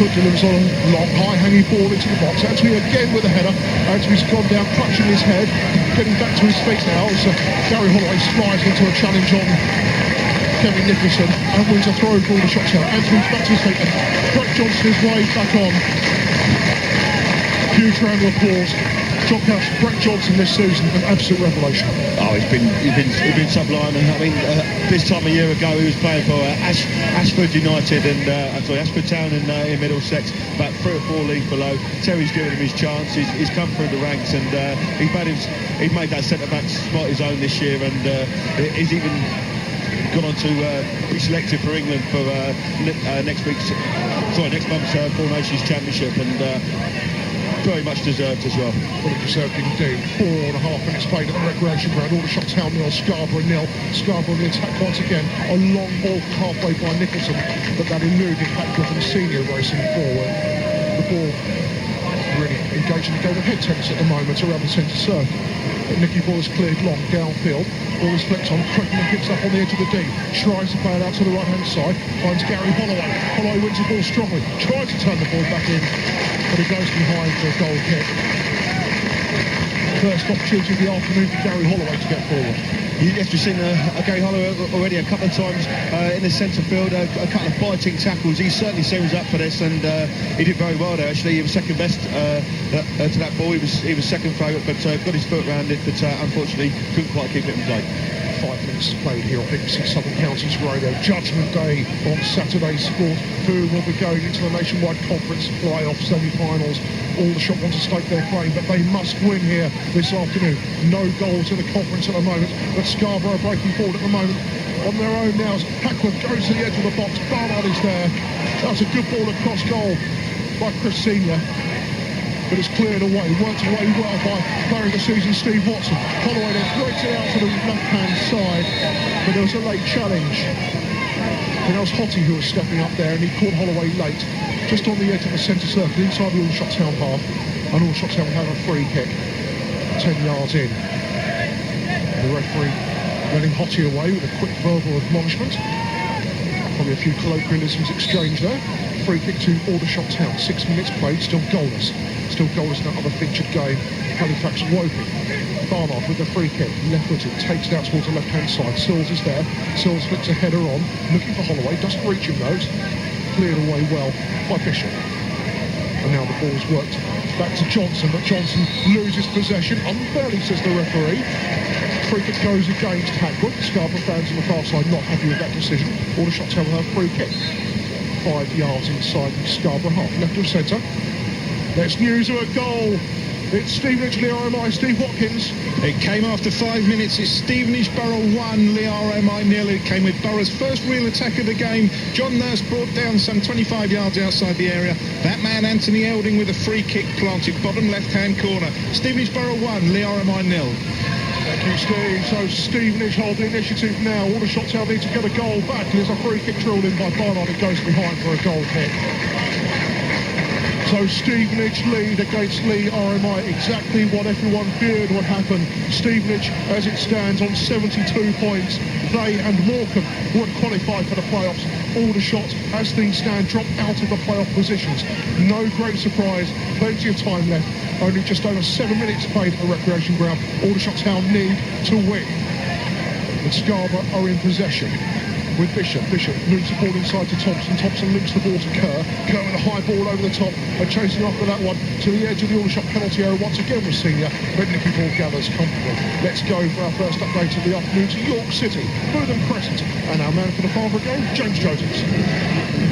Packwood delivers on a long, high-hanging ball into the box. Anthony again with a header. Anthony's gone down, clutching his head, getting back to his feet now as Gary Holloway slides into a challenge on Kevin Nicholson and wins a throw for the shots out. Anthony's back to his feet and Brett Johnson is waved back on. Huge round of applause. John Couch, Brett Johnson this season, an absolute revelation. Oh, he's been sublime, and I mean, this time a year ago he was playing for Ashford United and Ashford Town in Middlesex, about 3 or 4 leagues below. Terry's given him his chance. He's come through the ranks, and he's made that centre back spot his own this year, and he's even gone on to be selected for England for next month's Four Nations Championship, and very much deserved as well. Well, deserved indeed. 4.5 minutes played at the recreation ground. Aldershot Town 0, Scarborough 0. Scarborough the attack once again. A long ball halfway by Nicholson, but that eluded Packwood and Senior racing forward. The ball really engaging the go-ahead tennis at the moment around the centre circle. But Nicky Ball is cleared long downfield. Ball is flicked on. Crichton picks up on the edge of the D. Tries to play it out to the right-hand side. Finds Gary Holloway. Holloway wins the ball strongly. Tries to turn the ball back in, but it goes behind for a goal kick. First opportunity of the afternoon for Gary Holloway to get forward. Yes, we've seen Gary Holloway already a couple of times in the centre field, a couple of biting tackles. He certainly seems up for this, and he did very well there. Actually, he was second best to that ball. He was second favourite, but got his foot around it, but unfortunately couldn't quite keep it in play. 5 minutes played here on BBC Southern Counties Radio. Judgment Day on Saturday Sport. Who will be going into the Nationwide Conference playoff semi-finals? Aldershot want to stake their claim, but they must win here this afternoon. No goals in the conference at the moment, but Scarborough breaking forward at the moment on their own now. Packwood goes to the edge of the box. Barnard is there. That's a good ball across goal by Chris Senior, but it's cleared away. Worked away well by player of the season Steve Watson. Holloway then breaks it out to the left-hand side, but there was a late challenge. And that was Hottie who was stepping up there, and he caught Holloway late, just on the edge of the centre circle, inside the Aldershot Town half, and Aldershot Town have a free kick, 10 yards in. The referee letting Hottie away with a quick verbal admonishment. Probably a few colloquialisms exchanged there. Free kick to Aldershot Town. 6 minutes played, still goalless. Still goalless in that other featured game. Halifax Woking. Barnard with the free kick, left-footed, takes it out towards the left-hand side. Sills is there. Sills flicks a header on, looking for Holloway. Doesn't reach him though. Cleared away well by Bishop. And now the ball's worked back to Johnson, but Johnson loses possession unfairly, says the referee. Free kick goes against Packwood. Scarborough fans on the far side not happy with that decision. Aldershot Town have a free kick. 5 yards inside the Scarborough half, left of centre. Let's news of a goal. It's Stevenage, Lee RMI, Steve Watkins. It came after 5 minutes. It's Stevenage Borough 1, Lee RMI 0. It came with Borough's first real attack of the game. John Nurse brought down some 25 yards outside the area. That man, Anthony Elding, with a free kick planted bottom left-hand corner. Stevenage Borough 1, Lee RMI 0. Thank you, Steve. So Stevenage hold the initiative now. Aldershot Town need to get a goal back. There's a free kick drilled in by Barnard. It goes behind for a goal kick. So Stevenage lead against Lee RMI, exactly what everyone feared would happen. Stevenage, as it stands, on 72 points. They and Morecambe would qualify for the playoffs. Aldershot, as things stand, drop out of the playoff positions. No great surprise, plenty of time left. Only just over 7 minutes played at the recreation ground. Aldershot Town need to win. But Scarborough are in possession with Bishop. Bishop moves the ball inside to Thompson. Thompson links the ball to Kerr. Kerr with a high ball over the top and chasing after that one to the edge of the Aldershot penalty area once again with Senior. But Nicky Ball gathers comfortably. Let's go for our first update of the afternoon to York City, Bootham Crescent, and our man for the Farnborough game, James Joseph.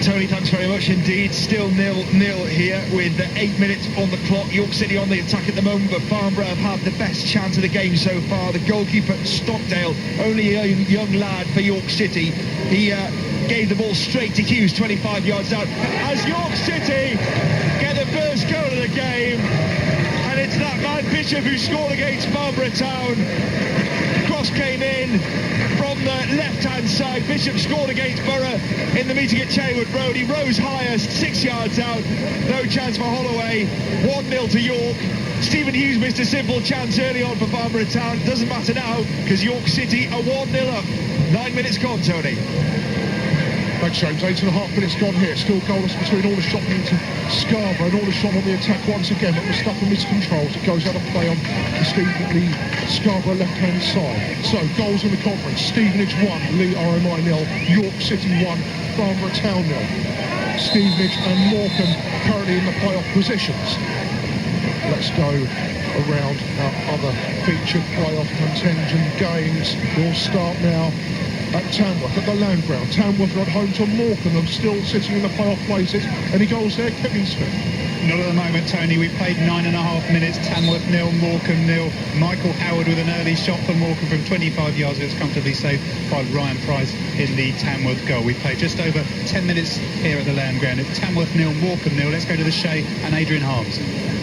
Tony, thanks very much indeed. Still 0-0 here with 8 minutes on the clock. York City on the attack at the moment, but Farnborough have had the best chance of the game so far. The goalkeeper, Stockdale, only a young lad for York City. He gave the ball straight to Hughes, 25 yards out. As York City get the first goal of the game, and it's that man Bishop who scored against Farnborough Town. Cross came in from the left-hand side. Bishop scored against Borough in the meeting at Cheywood Road. He rose highest, 6 yards out. No chance for Holloway. 1-0 to York. Stephen Hughes missed a simple chance early on for Farnborough Town. Doesn't matter now because York City are 1-0 up. 9 minutes gone, Tony. Thanks, James. 8.5 minutes gone here. Still goalless between Aldershot and Scarborough. And Aldershot on the attack once again, but Mustafa miscontrols. It goes out of play on the Scarborough left-hand side. So, goals in the conference. Stevenage 1, Lee RMI 0, York City 1, Farnborough Town 0. Stevenage and Morecambe currently in the playoff positions. Let's go around our other featured playoff contingent games. We'll start now at Tamworth, at the Land Ground. Tamworth are at home to Morecambe, and still sitting in the playoff places. Any goals there, Kevin Smith? Not at the moment, Tony. We've played 9.5 minutes. Tamworth 0, Morecambe 0. Michael Howard with an early shot for Morecambe from 25 yards. It was comfortably saved by Ryan Price in the Tamworth goal. We've played just over 10 minutes here at the Land Ground. It's Tamworth 0, Morecambe 0. Let's go to the Shea and Adrian Harms.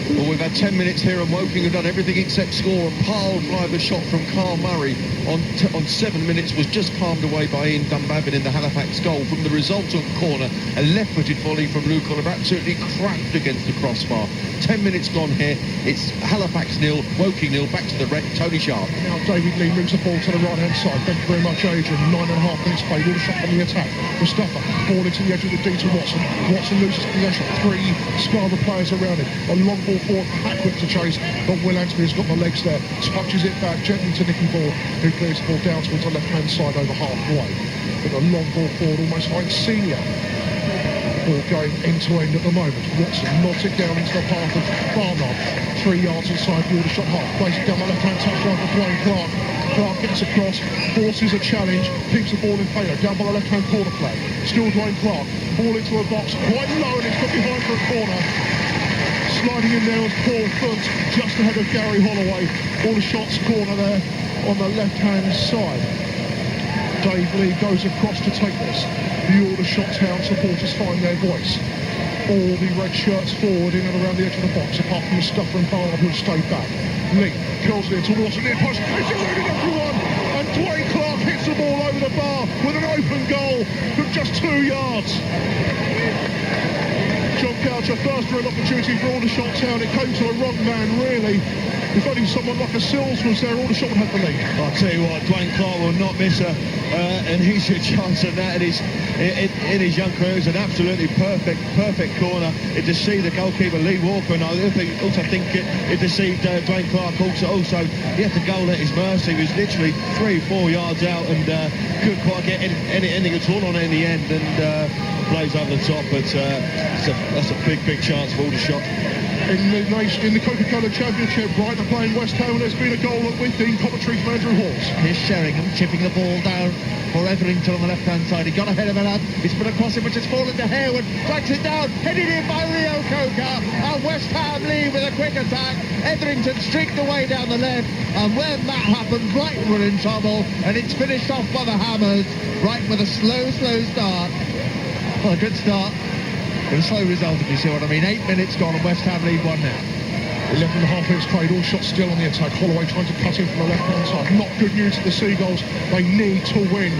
Well, we've had 10 minutes here and Woking have done everything except score. A pile-driver shot from Carl Murray on 7 minutes was just palmed away by Ian Dunbabin in the Halifax goal. From the resultant corner, a left-footed volley from Luke Oliver, absolutely cracked against the crossbar. 10 minutes gone here. It's Halifax 0, Woking 0. Back to the wreck, Tony Sharp. Now David Lee moves the ball to the right-hand side. Thank you very much, Adrian. 9.5 minutes played. Aldershot on the attack. Mustafa, ball into the edge of the D to Watson. Watson loses possession. 3 Scarborough players around him. A long ball forward for Hackwood to chase, but Will Anthony's got the legs there. Touches it back gently to Nicky Ball, who clears the ball down towards the left-hand side over halfway. With a long ball forward, almost like senior. Ball going end-to-end at the moment. Watson nods it down into the path of Barnard. 3 yards inside the Aldershot half. Plays it down the left-hand touchline for Dwayne Clark. Clark gets across, forces a challenge, keeps the ball in favour. Down by the left-hand corner flag. Still Dwayne Clark. Ball into a box, quite low, and it's put behind for a corner. Sliding in there was Paul Funt, just ahead of Gary Holloway. Aldershot's corner there on the left-hand side. Dave Lee goes across to take this. The Aldershot Town supporters find their voice. All the red shirts forward in and around the edge of the box, apart from Mustafa and Barnard, who have stayed back. Lee curls it to Watson, near post, it's eluding everyone, and Dwayne Clark hits the ball over the bar with an open goal from just 2 yards. John Coucher, first real opportunity for Aldershot Town. It came to a wrong man, really. If only someone like a Sills was there, Aldershot would have the lead. I'll tell you what, Dwayne Clark will not miss an easier chance than that in his young career. It was an absolutely perfect corner. It deceived the goalkeeper Lee Walker, and I also think it deceived Dwayne Clark also. He had the goal at his mercy. He was literally 3-4 yards out and couldn't quite get anything at all on it in the end, and plays over the top, but that's a big chance for Aldershot. In the Coca-Cola Championship, Brighton are playing West Ham, and there's been a goal with the commentary from Andrew Halls. Here's Sheringham chipping the ball down for Etherington on the left-hand side. He got ahead of it up. He's put across it, which has fallen to Harewood. Tracks it down, headed in by Rio Coca. And West Ham lead with a quick attack. Etherington streaked away down the left, and when that happened, Brighton were in trouble, and it's finished off by the Hammers. Brighton with a slow start. Well, a good start, but a slow result, if you see what I mean. 8 minutes gone, and West Ham lead 1-0. 11.5 minutes played, Aldershot still on the attack. Holloway trying to cut in from the left-hand side. Not good news for the Seagulls. They need to win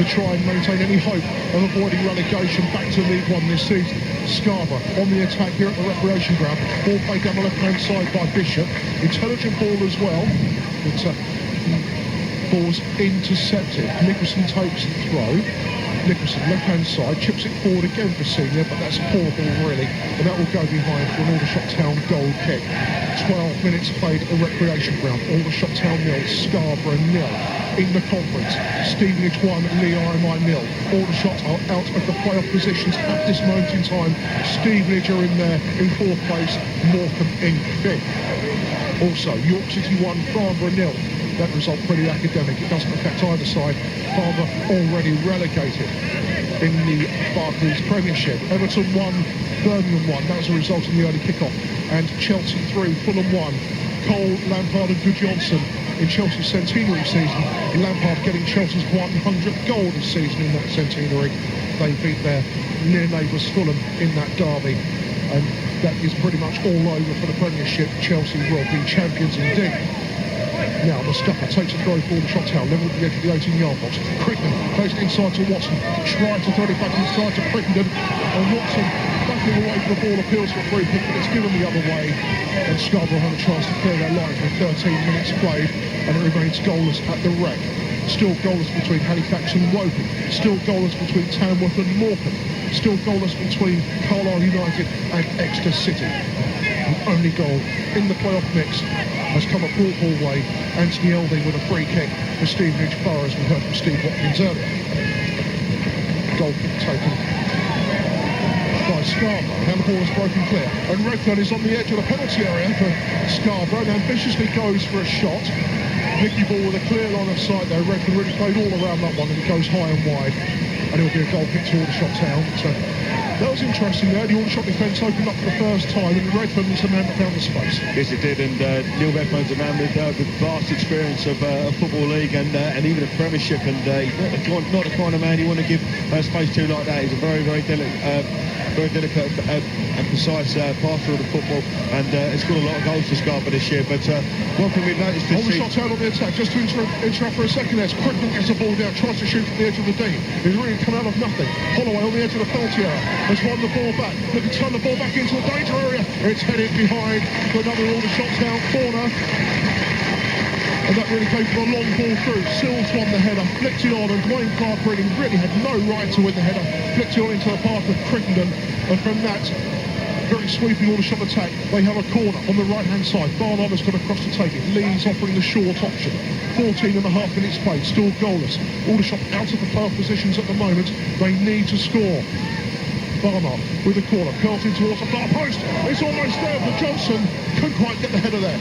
to try and maintain any hope of avoiding relegation back to League One this season. Scarborough on the attack here at the recreation ground. Ball played down the left-hand side by Bishop. Intelligent ball as well. But ball's intercepted. Nicholson takes the throw. Nicholson, left-hand side, chips it forward again for Senior, but that's a poor ball, really, and that will go behind for an Aldershot Town goal kick. 12 minutes played at the recreation ground. Aldershot Town 0, Scarborough 0. In the conference, Stevenage 1, Lee RMI 0. Aldershot are out of the playoff positions at this moment in time. Stevenage are in there in 4th place, Morecambe in 5th. Also, York City 1, Farnborough 0. That result pretty academic. It doesn't affect either side. Farnborough already relegated in the Barclays Premiership. Everton 1, Birmingham 1. That was a result in the early kick-off. And Chelsea 3, Fulham 1. Cole, Lampard and Goodjohnson in Chelsea's centenary season. Lampard getting Chelsea's 100th goal this season in that centenary. They beat their near neighbours Fulham in that derby. And that is pretty much all over for the Premiership. Chelsea will be champions indeed. Now Mustafa takes a throw for Aldershot Town, level at the edge of the 18-yard box. Crittenden plays it inside to Watson, tried to throw it back inside to Crittenden, and Watson backing away from the ball, appeals for a free kick, but it's given the other way, and Scarborough have a chance to clear their line for 13 minutes played, and it remains goalless at the wreck. Still goalless between Halifax and Woking. Still goalless between Tamworth and Morecambe. Still goalless between Carlisle United and Exeter City. The only goal in the playoff mix has come a broad ball way. Anthony Elding with a free kick for Stevenage Borough, as we heard from Steve Watkins earlier. Goal kick taken by Scarborough, and the ball is broken clear. And Redfern is on the edge of the penalty area for Scarborough and ambitiously goes for a shot. Nicky Ball with a clear line of sight there. Redfern really played all around that one, and it goes high and wide. And it'll be a goal kick to Aldershot Town. So that was interesting there. The Aldershot defence opened up for the first time, and Redfern was the man that found the space. Yes, it did, and Neil Redfern's a man with vast experience of a football league and even a Premiership, and not the kind of man you want to give space to like that. He's a very, very delicate and precise passer of the football, and it's got a lot of goals to Scarborough this year. But one thing we've noticed this season... Aldershot Town on the attack, just to interrupt for a second there. Crickman gets the ball down, tries to shoot from the edge of the D. He's really come out of nothing. Holloway on the edge of the penalty area has won the ball back. Looking to turn the ball back into the danger area. It's headed behind for another Aldershot Town corner. And that really came from a long ball through. Sills won the header, flicked it on, and Dwayne Clark really had no right to win the header. Flicked it on into the path of Crittenden, and from that very sweeping Aldershot attack, they have a corner on the right-hand side. Barnard has got across to take it. Lee's offering the short option. 14 and a half minutes played, still goalless. Aldershot out of the playoff positions at the moment. They need to score. Barnard with the corner, curls in towards the far post. It's almost there for Johnson. Couldn't quite get the header there.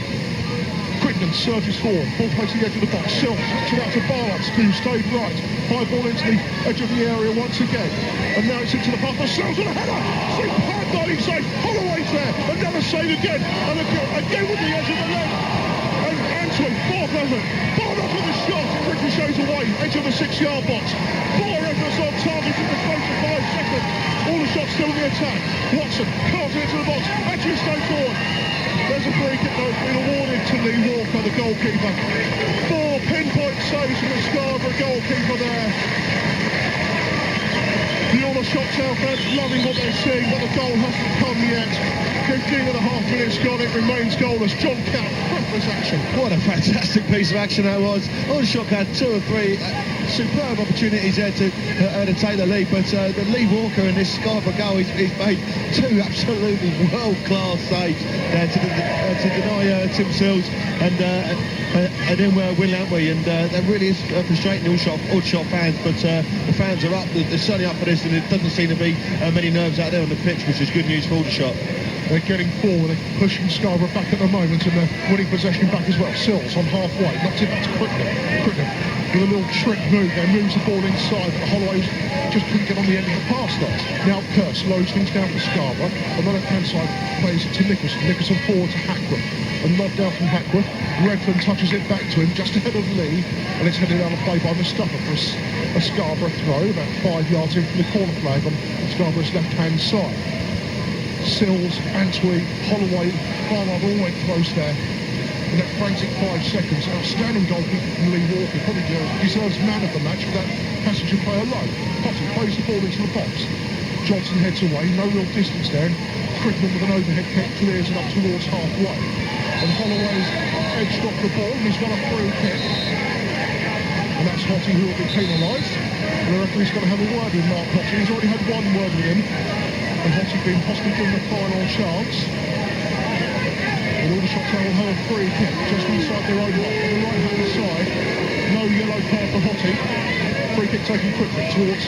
Crittenden surges forward, ball plays the edge of the box. Sills switching out to Barnard, who stayed right. High ball into the edge of the area once again. And now it's into the path of Sills and a header. Superb diving save. Holloway's there. Another save again. And again with the edge of the leg. And Antwi, fourth effort. Barnard with a shot. It ricochets away. Edge of the 6-yard box. 4 efforts on target in the space of 5 seconds. Aldershot still in the attack. Watson carves it into the box. Antwi stays forward. There's a free kick though, been awarded to Lee Walker, the goalkeeper. 4 pinpoint saves from the Scarborough goalkeeper there. The Aldershot Town fans loving what they're seeing, but the goal hasn't come yet. 15 and a half minutes gone, it remains goalless. John Count, breathless action. What a fantastic piece of action that was. Aldershot had 2 or 3 superb opportunities there to take the lead, but the Lee Walker in this Scarborough goal, he's made 2 absolutely world-class saves there to deny Tim Sills and then win Lantwee, and that really is frustrating Aldershot fans, but the fans are up, they're certainly up for this, and it doesn't seem to be many nerves out there on the pitch, which is good news for Aldershot. They're getting forward, they're pushing Scarborough back at the moment, and they're winning possession back as well. Sills on halfway, knocks it back to Crittenden with a little trick move there, moves the ball inside, but Holloway just couldn't get on the end of the pass there. Now Kerr slows things down for Scarborough. On the left-hand side, plays it to Nicholson. Nicholson forward to Hackworth. And knocked down from Hackworth. Redfern touches it back to him, just ahead of Lee, and it's headed out of play by Mustafa for a Scarborough throw, about 5 yards in from the corner flag on Scarborough's left-hand side. Sills, Antwi, Holloway, Barnard all went close there. In that frantic 5 seconds, outstanding goalkeeper from Lee Walker, probably deserves man of the match for that passenger play alone. Potty plays the ball into the box. Johnson heads away, no real distance there. Crittenden with an overhead kick clears it up towards halfway. And Holloway's edged off the ball, and he's won a free kick. And that's Hottie who will be penalised. And the referee's going to have a word with Mark Hottie. He's already had 1 word with him. And Hottie being possibly given a final chance. And Aldershot Town will have a free kick just inside their own box on the right-hand side. No yellow card for Hottie. Free kick taken quickly towards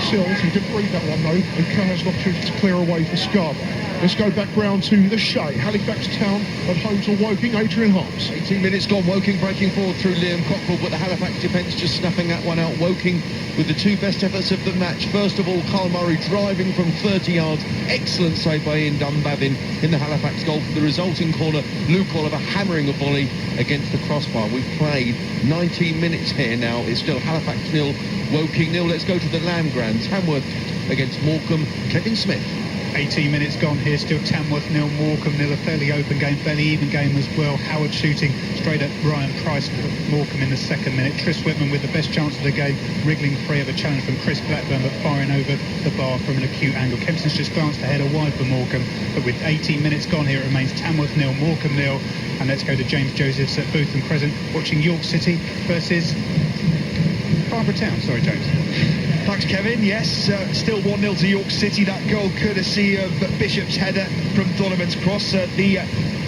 Sills. He didn't read that one though, and Kerr has an opportunity to clear away for Scarborough. Let's go back round to the Shay. Halifax Town at home to Woking. Adrian Harms. 18 minutes gone. Woking breaking forward through Liam Cockfield, but the Halifax defence just snapping that one out. Woking with the 2 best efforts of the match. First of all, Carl Murray driving from 30 yards. Excellent save by Ian Dunbavin in the Halifax goal. For the resulting corner, Luke Oliver hammering a volley against the crossbar. We've played 19 minutes here now. It's still Halifax 0, Woking 0. Let's go to the Lamb Ground. Tamworth against Morecambe. Kevin Smith. 18 minutes gone here, still Tamworth 0, Morecambe 0, a fairly open game, fairly even game as well. Howard shooting straight at Brian Price for Morecambe in the 2nd minute. Tris Whitman with the best chance of the game, wriggling free of a challenge from Chris Blackburn, but firing over the bar from an acute angle. Kempson's just glanced ahead a wide for Morecambe, but with 18 minutes gone here, it remains Tamworth 0, Morecambe 0. And let's go to James Josephs at Booth and Crescent, watching York City versus Scarborough Town. Sorry, James. Thanks, Kevin. Yes, still 1-0 to York City. That goal courtesy of Bishop's header from Donovan's cross. The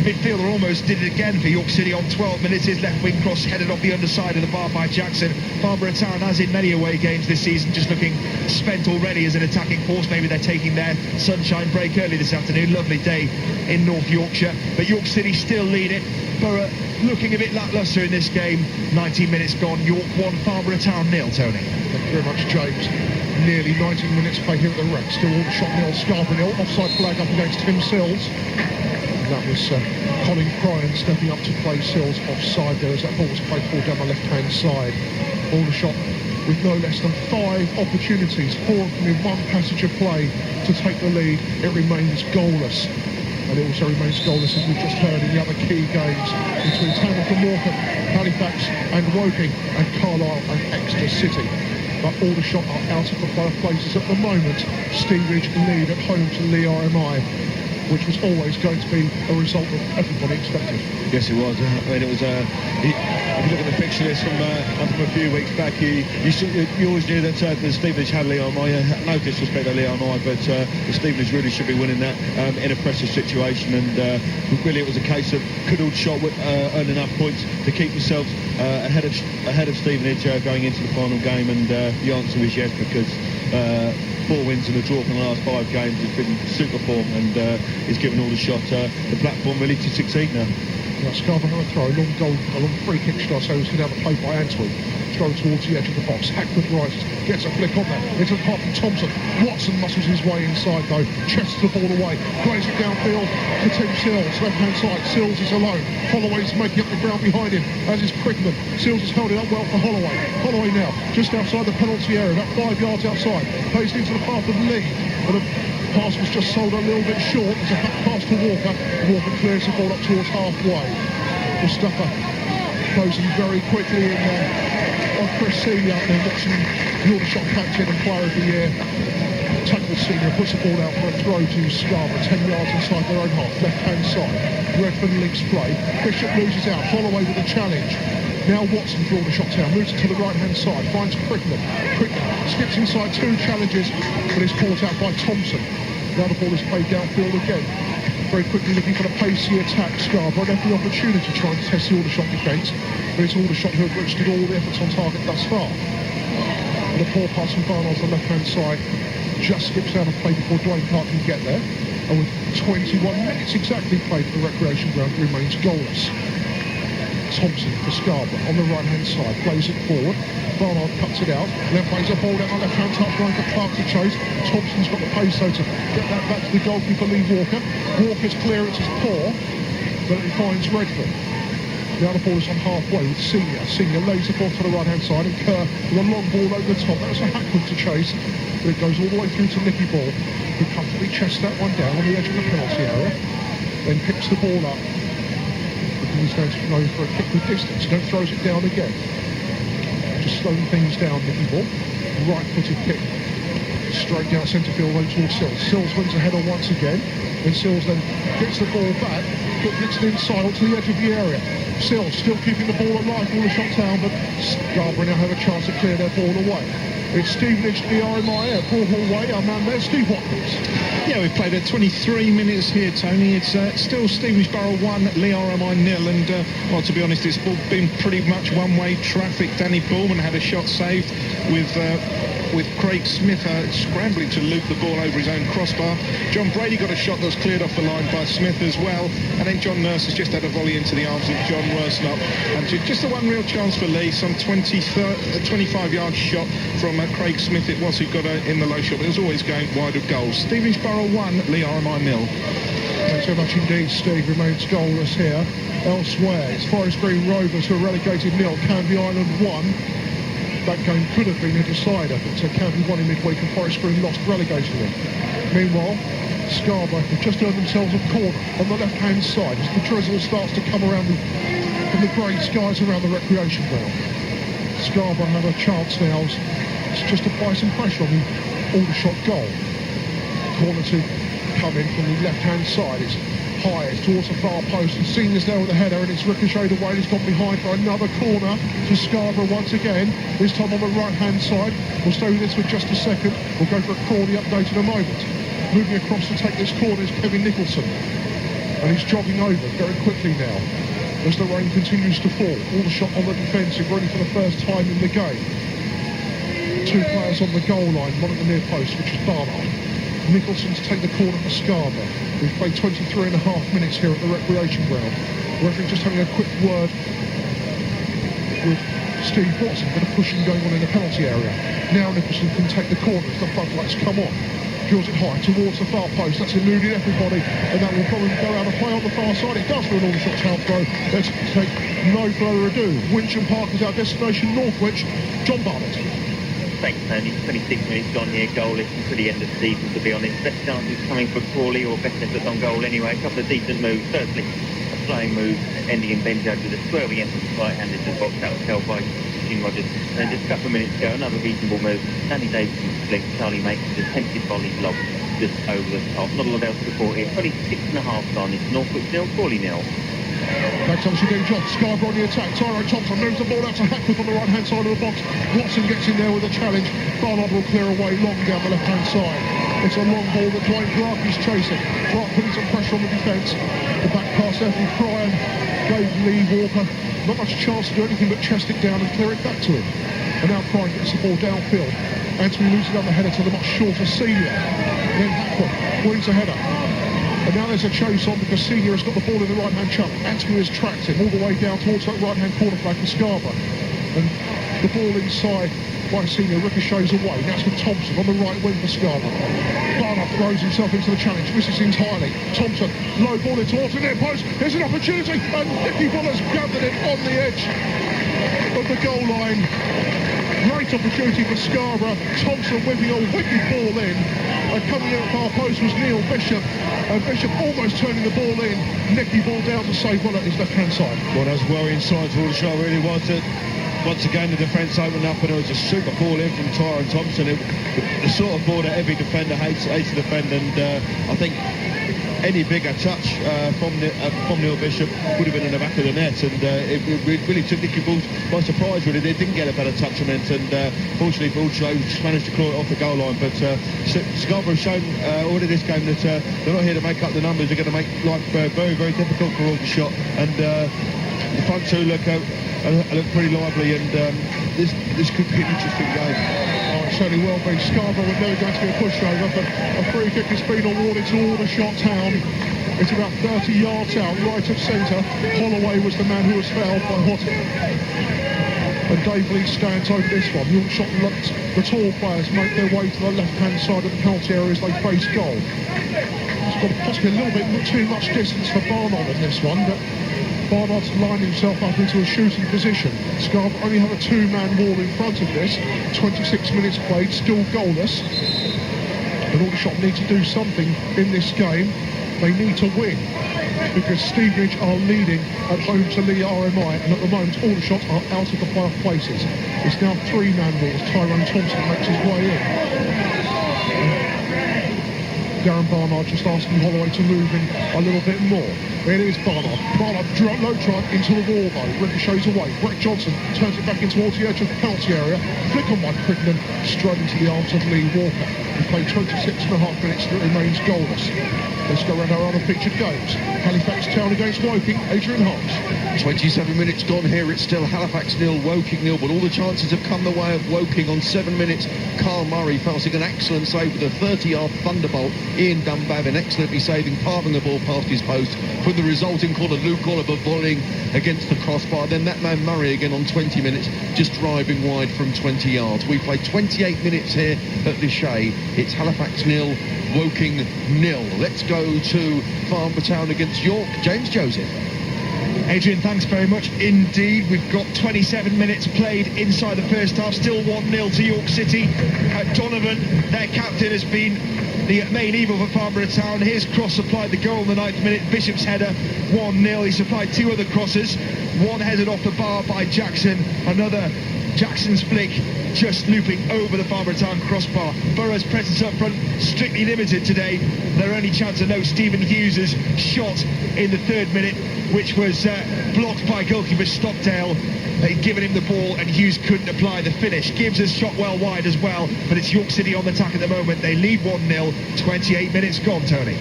midfielder almost did it again for York City on 12 minutes. His left wing cross headed off the underside of the bar by Jackson. Farnborough Town, as in many away games this season, just looking spent already as an attacking force. Maybe they're taking their sunshine break early this afternoon. Lovely day in North Yorkshire. But York City still lead it. Borough looking a bit lacklustre in this game. 19 minutes gone. York 1, Farnborough Town 0, Tony. Thank you very much, James. Nearly 19 minutes play here at the Rec. Still Aldershot 0, Scarborough 0. Offside flag up against Tim Sills. And that was Colin Cryan stepping up to play Sills offside there as that ball was played forward down the left-hand side. Aldershot with no less than 5 opportunities, 4 of them in one passage of play to take the lead. It remains goalless. And it also remains goalless, as we've just heard, in the other key games between Tamworth and Morecambe, Halifax and Woking, and Carlisle and Exeter City. But Aldershot are out of the playoff places at the moment. Stevenage lead at home to Lee RMI, which was always going to be a result that everybody expected. Yes, it was. I mean, it was. If you look at the fixture list from a few weeks back, you always knew that the Stevenage had Leon Moyer. No disrespect to Leon Moyer, but the Stevenage really should be winning that in a pressure situation. And really, it was a case of could Aldershot earn enough points to keep themselves ahead of Stevenage going into the final game. And the answer is yes, because 4 wins and a draw from the last 5 games has been super form, and it's given Aldershot the platform really to succeed now. Now Scarborough throw, a long free kick shot, so it's going to have a play by Antwi. Throw towards the edge of the box. Hackford rises, gets a flick on that. Into the path from Thompson. Watson muscles his way inside though. Chests the ball away. Plays it downfield to Tim Sills. Left hand side. Sills is alone. Holloway's making up the ground behind him, as is Crickman. Sills has held it up well for Holloway. Holloway now, just outside the penalty area, about 5 yards outside. Plays it into the path of Lee. But the pass was just sold a little bit short. It's a back pass to Walker. Walker clears the ball up towards halfway. Mustafa closing very quickly in there on Chris Senior, and watching the Aldershot captain and player of the year. Tackle Senior, puts the ball out for a throw to Scarborough, 10 yards inside their own half, left-hand side. Redfern links play. Bishop loses out. Holloway with a challenge. Now Watson for Aldershot Town, moves it to the right-hand side, finds Crickman. Crickman skips inside 2 challenges, but is caught out by Thompson. Now the ball is played downfield again. Very quickly looking for the pacey attack. Scarborough had every opportunity trying to test the Aldershot defence, but it's Aldershot who have registered all the efforts on target thus far. And the poor pass from Barnard on the left-hand side just skips out of play before Dwayne Clark can get there. And with 21 minutes exactly played for the recreation ground, remains goalless. Thompson for Scarborough on the right-hand side, plays it forward. Barnard cuts it out, then plays a ball down the left-hand touchline for Clark to chase. Thompson's got the pace though to get that back to the goalkeeper Lee Walker. Walker's clearance is poor, but it finds Redford. Now the ball is on halfway with Senior. Senior lays the ball to the right-hand side, and Kerr with a long ball over the top. That's a Hackwood to chase, but it goes all the way through to Nicky Ball, who comfortably chests that one down on the edge of the penalty area, then picks the ball up. He's going to go for a kick with distance, then throws it down again. Just slowing things down, Nicky Ball. Right-footed kick. Straight down centre field, right towards Sills. Sills wins the header once again. And Sills then gets the ball back, but gets it inside onto the edge of the area. Sills still keeping the ball alive for Aldershot Town, but Scarborough now have a chance to clear their ball away. It's Stevenage, the RMI at Broadhall Way. Our man there, Steve Watkins. Yeah, we've played at 23 minutes here, Tony. It's still Stevenage Borough 1, Lee RMI 0, and well, to be honest, it's been pretty much one-way traffic. Danny Bullman had a shot saved with Craig Smith scrambling to loop the ball over his own crossbar. John Brady got a shot that was cleared off the line by Smith as well, and then John Nurse has just had a volley into the arms of John Worsnop, and just the one real chance for Lee, some 25-yard shot from Craig Smith it was, who got in the low shot, but it was always going wide of goals. Stevenage Borough 1, Lee RMI 0. Thanks so much indeed, Steve. Remains goalless here. Elsewhere, it's Forest Green Rovers who are relegated 0, Canvey Island 1. That game could have been a decider, but Canvey won in midweek and Forest Green lost, relegating them. Meanwhile, Scarborough have just earned themselves a corner on the left-hand side as the drizzle starts to come around from the grey skies around the recreation ground. Scarborough have a chance now just to apply some pressure on the Aldershot goal. Corner to come in from the left-hand side. It's high, it's towards the far post, and Senior's there with the header, and it's ricocheted away, and it's gone behind for another corner to Scarborough once again, this time on the right-hand side. We'll stay with this for just a second. We'll go for a Crawley update in a moment. Moving across to take this corner is Kevin Nicholson, and he's jogging over very quickly now as the rain continues to fall. Aldershot on the defensive, ready for the first time in the game. Two players on the goal line, one at the near post, which is Barnard. Nicholson to take the corner for Scarborough. We've played 23 and a half minutes here at the recreation ground. Referee just having a quick word with Steve Watson, a bit of pushing going on in the penalty area. Now Nicholson can take the corner as the floodlights come on. Drills it high towards the far post. That's eluded everybody, and that will probably go out of play on the far side. It does for an Aldershot town throw. Let's take no further ado. Wincham Park is our destination, Northwich. John Barnett. Thanks, Tony. 26 minutes gone here, goalless until the end of the season, to be honest. Best chances coming for Crawley, or best efforts on goal anyway. A couple of decent moves. Firstly, a flying move ending in Ben Judge with a swerving effort right-handed to the box. That was held by Gene Rogers. And just a couple of minutes ago, another reasonable move. Danny Davison's flick, Charlie makes a attempted volley lob just over the top. Not a lot else to report here. 26 and a half gone. It's Northwich 0, Crawley 0. Back Thompson getting dropped. Scarborough on the attack. Tyrone Thompson moves the ball out to Hackworth on the right-hand side of the box. Watson gets in there with a challenge. Barnard will clear away long down the left-hand side. It's a long ball that Dwayne Clark is chasing. Clark putting some pressure on the defence. The back pass there from Cryan gave Lee Walker not much chance to do anything but chest it down and clear it back to him. And now Cryan gets the ball downfield. Anthony loses on the header to the much shorter Senior. Then Hackworth wins a header. And now there's a chase on because Senior has got the ball in the right-hand chunk. Anthony has tracked him all the way down towards that right-hand corner flag for Scarborough. And the ball inside by Senior ricochets away. Now it's with Thompson on the right wing for Scarborough. Barnard throws himself into the challenge, misses entirely. Thompson, low ball in towards the near post. There's an opportunity, and Nicky Buller's gathered it on the edge of the goal line. Great opportunity for Scarborough. Thompson whipping a wicked ball in. And coming in at far post was Neil Bishop. And Bishop almost turning the ball in. Nicky ball down to save one at his left-hand side. Well, that's worrying signs for Aldershot, really was it. Once again, the defence opened up, and it was a super ball in from Tyrone Thompson. The sort of ball that every defender hates to defend, and I think any bigger touch from Neil Bishop would have been in the back of the net, and it really took Nicky Bulls by surprise. Really, they didn't get a better touch on it, and fortunately for Aldershot, just managed to claw it off the goal line. But Scarborough shown already this game that they're not here to make up the numbers. They're going to make life very, very difficult for Aldershot, and the front two look pretty lively, and this could be an interesting game. Certainly will be. Scarborough were never going to be a pushover, but a free kick has been awarded to Aldershot Town. It's about 30 yards out, right of centre. Holloway was the man who was fouled by Hotton. And Dave Lee stands over this one. Aldershot lets the tall players make their way to the left-hand side of the penalty area as they face goal. It's got possibly a little bit too much distance for Barnard in this one, but Barnard's lined himself up into a shooting position. Scarborough only have a two-man wall in front of this. 26 minutes played, still goalless. And Aldershot need to do something in this game. They need to win, because Stevenage are leading at home to Lee RMI, and at the moment Aldershot are out of the playoff places. It's now three-man walls. Tyrone Thompson makes his way in. Darren Barnard just asking Holloway to move in a little bit more. It is Barnard. Barnard low try into the wall though. Ricochets away. Brett Johnson turns it back in towards the edge of the penalty area. Flick on by Crittenden, straight into the arms of Lee Walker. We played 26 and a half minutes and it remains goalless. Let's go around our other featured games. Halifax Town against Woking, Adrian Holmes. 27 minutes gone here. It's still Halifax 0, Woking 0, but all the chances have come the way of Woking. On 7 minutes, Carl Murray passing an excellent save with a 30-yard thunderbolt. Ian Dunbavin excellently saving, carving the ball past his post. From the resulting corner, Luke Oliver volleying against the crossbar. Then that man Murray again on 20 minutes, just driving wide from 20 yards. We played 28 minutes here at Lechey. It's Halifax 0, Woking 0. Let's go to Farnborough Town against York. James Joseph. Adrian, thanks very much indeed. We've got 27 minutes played inside the first half. Still 1-0 to York City. Donovan, their captain, has been the main evil for Farnborough Town. His cross supplied the goal in the 9th minute. Bishop's header, 1-0. He supplied two other crosses. One headed off the bar by Jackson. Another Jackson's flick just looping over the Farnborough Town crossbar. Borough's presence up front strictly limited today. Their only chance to know Stephen Hughes' shot in the 3rd minute, which was blocked by goalkeeper Stockdale. They'd given him the ball and Hughes couldn't apply the finish. Gibbs has shot well wide as well, but it's York City on the attack at the moment. They lead 1-0, 28 minutes gone, Tony.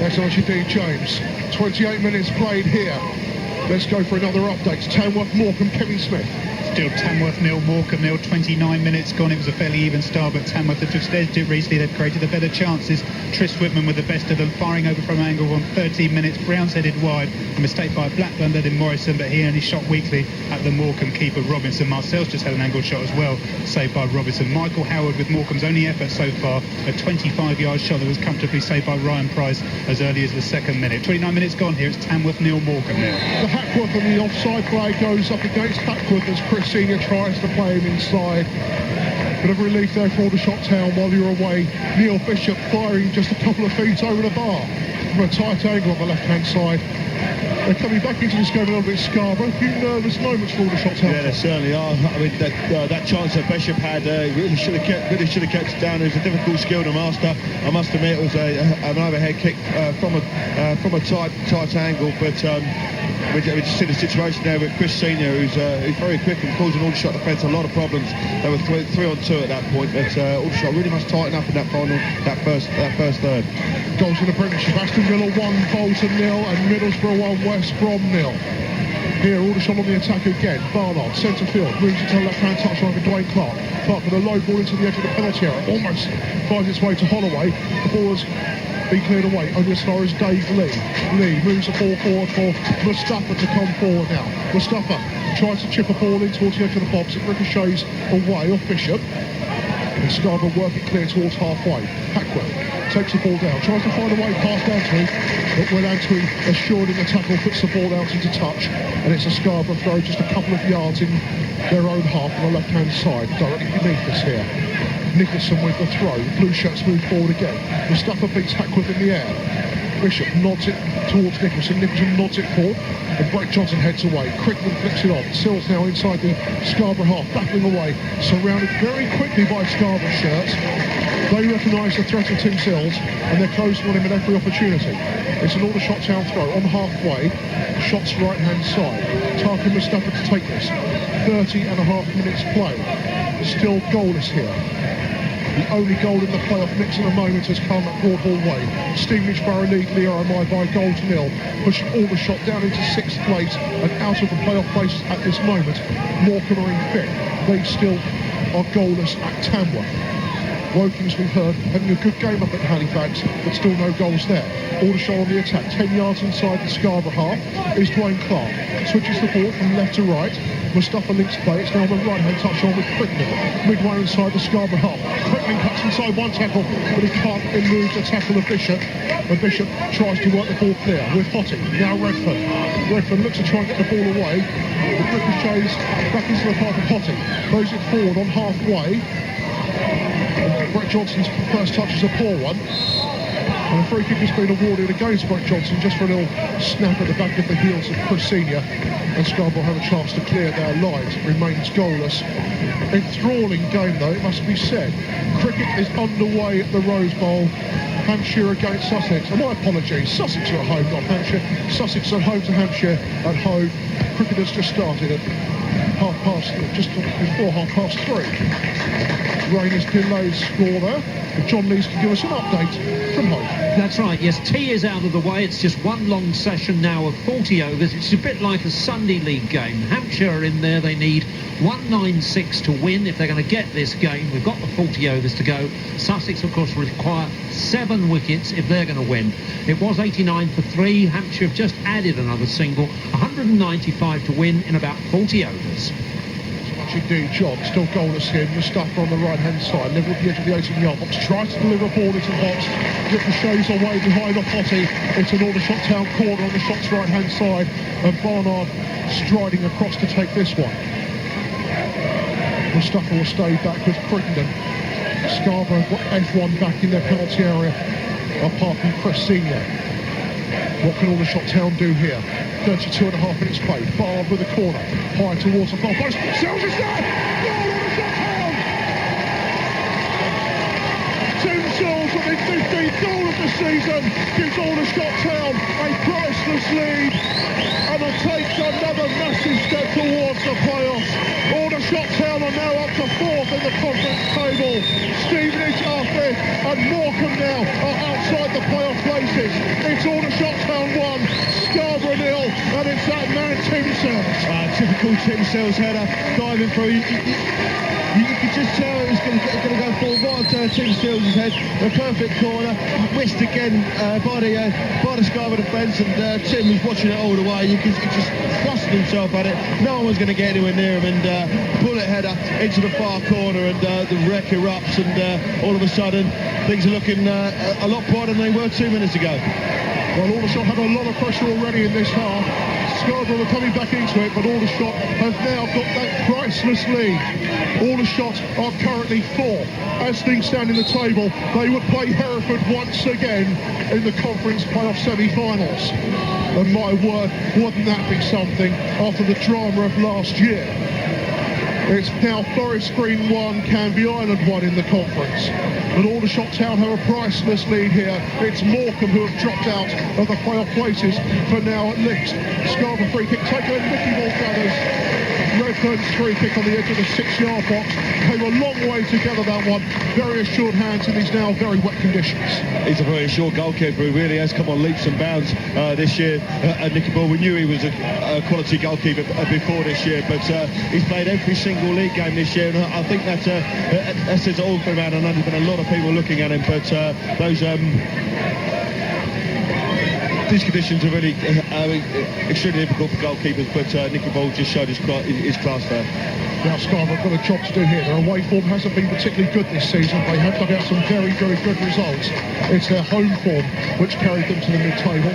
Excellent indeed, James. 28 minutes played here. Let's go for another update. Tamworth, Morecambe, Kevin Smith. Still Tamworth 0, Morecambe 0, 29 minutes gone. It was a fairly even start, but Tamworth have just edged it recently. They've created the better chances. Tris Whitman with the best of them, firing over from angle on 13 minutes. Brown's headed wide. A mistake by Blackburn led in Morrison, but he only shot weakly at the Morecambe keeper Robinson. Marcel's just had an angled shot as well, saved by Robinson. Michael Howard with Morecambe's only effort so far, a 25-yard shot that was comfortably saved by Ryan Price as early as the 2nd minute. 29 minutes gone here. It's Tamworth 0, Morecambe 0. The Hackworth and the offside play goes up against Hackworth as Chris Senior tries to play him inside. Bit of relief there for Aldershot Town while you're away. Neil Bishop firing just a couple of feet over the bar from a tight angle on the left-hand side. They're coming back into this game a little bit. Scarborough, a few nervous moments for Aldershot Town. Yeah, they certainly are. I mean, that chance that Bishop had really should have kept it down. It was a difficult skill to master. I must admit, it was an overhead kick from a tight angle, but. We just see the situation there with Chris Senior, who's very quick and causing Aldershot defence a lot of problems. They were 3-on-2 at that point, but Aldershot really must tighten up in that first third. Goals in the Premiership. Aston Villa 1, Bolton 0, and Middlesbrough 1, West Brom 0. Here, Aldershot on the attack again. Barnard, centre field, moves it to the left-hand touchline for Dwayne Clark. Clark with a low ball into the edge of the penalty area, almost finds its way to Holloway. The ball has been cleared away, only as far as Dave Lee. Lee moves the ball forward for Mustafa to come forward now. Mustafa tries to chip a ball in towards the edge of the box. It ricochets away off Bishop. And Scarborough work it clear towards halfway. Hackworth takes the ball down, tries to find a way past Antwi, but when Antwi, assured in the tackle, puts the ball out into touch, and it's a Scarborough throw just a couple of yards in their own half on the left-hand side, directly beneath us here. Nicholson with the throw. Blue shirts move forward again. Mustafa beats Hackworth in the air. Bishop nods it towards Nicholson. Nicholson nods it forward. And Brett Johnson heads away. Crickman flicks it on. Sills now inside the Scarborough half, battling away. Surrounded very quickly by Scarborough shirts. They recognise the threat of Tim Sills, and they're closing on him at every opportunity. It's an Aldershot Town throw on halfway. Shots right-hand side. Tarkin Mustafa to take this. 30.5 minutes play. Still goalless here. The only goal in the playoff mix at the moment has come at Broadhall Way. Stevenage Borough lead Lear-MI by a goal to nil, pushing Aldershot down into 6th place and out of the playoff places at this moment. Morecambe are in 5th. They still are goalless at Tamworth. Woking's, we've heard, having a good game up at Halifax, but still no goals there. Aldershot on the attack, 10 yards inside the Scarborough half is Dwayne Clark. Switches the ball from left to right. Mustafa links play. It's now on the right-hand touch on with Crickman. Midway inside the Scarborough half. Crickman cuts inside one tackle, but he can't elude the tackle of Bishop. And Bishop tries to work the ball clear with Hottie. Now Redford. Redford looks to try and get the ball away. The ricochets back into the path of Hottie. Throws it forward on halfway. Brett Johnson's first touch is a poor one. And a free kick has been awarded against Brett Johnson just for a little snap at the back of the heels of Chris Senior. And Scarborough have a chance to clear their lines. It remains goalless. Enthralling game though, it must be said. Cricket is underway at the Rose Bowl. Hampshire against Sussex. And my apologies, Sussex are at home, not Hampshire. Sussex at home to Hampshire at home. Cricket has just started at just before 3:30. Rain has delayed score there. But John Lees can give us an update from home. That's right, yes, tea is out of the way. It's just one long session now of 40 overs. It's a bit like a Sunday League game. Hampshire are in there. They need 196 to win if they're going to get this game. We've got the 40 overs to go. Sussex, of course, require 7 wickets if they're going to win. It was 89 for 3. Hampshire have just added another single. 195 to win in about 40 overs. Indeed, John, still goalless here. Mustafa on the right-hand side, level at the edge of the 18-yard box, tries to deliver a ball into the box, ricochets away behind Hottie. It's an Aldershot Town corner on the shot's right-hand side, and Barnard striding across to take this one. Mustafa will stay back with Crittenden. Scarborough got F1 back in their penalty area, apart from Chris Senior. What can Aldershot Town do here? 32 and a half minutes played. Bard with the corner. High towards the far post. Sells is there! Goal, Aldershot Town! Tim Sills with his 15th goal of the season gives Aldershot Town a priceless lead and it takes another massive step towards the playoffs. Aldershot Town are now up to 4th in the conference table. Stevenage are 5th and Morecambe now are outside the playoff places. It's Aldershot Town 1, Scarborough 0, and it's that man Tim Sills. Typical Tim Sills header, diving through. You could just tell it was going to go forward right to Tim Sills' head. A perfect corner, missed again by the Scarborough defence, and Tim was watching it all the way. He just thrust himself at it. No one was going to get anywhere near him, and bullet header into the far corner, and the wreck erupts, and all of a sudden things are looking a lot brighter than they were 2 minutes ago. Well, Aldershot had a lot of pressure already in this half. Scarborough were coming back into it, but Aldershot have now got that priceless lead. Aldershot are currently 4th. As things stand in the table, they would play Hereford once again in the conference playoff semi-finals. And my word, wouldn't that be something after the drama of last year? It's now Forest Green 1, Canby Island 1 in the conference. But Aldershot Town have a priceless lead here. It's Morecambe who have dropped out of the playoff places for now at least. Scarborough free kick taken, Nicky Ball gathers. Redfern's free kick on the edge of the 6-yard box. Came a long way together, that one. Very assured hands in these now very wet conditions. He's a very assured goalkeeper who really has come on leaps and bounds this year. Nicky Ball, we knew he was a quality goalkeeper before this year, but he's played every single league game this year, and I think that says all for him. I know there's been a lot of people looking at him, but these conditions are really extremely difficult for goalkeepers, but Nicky Ball just showed his class there. Now Scarborough have got a job to do here. Their away form hasn't been particularly good this season. They have dug out some very, very good results. It's their home form which carried them to the mid-table.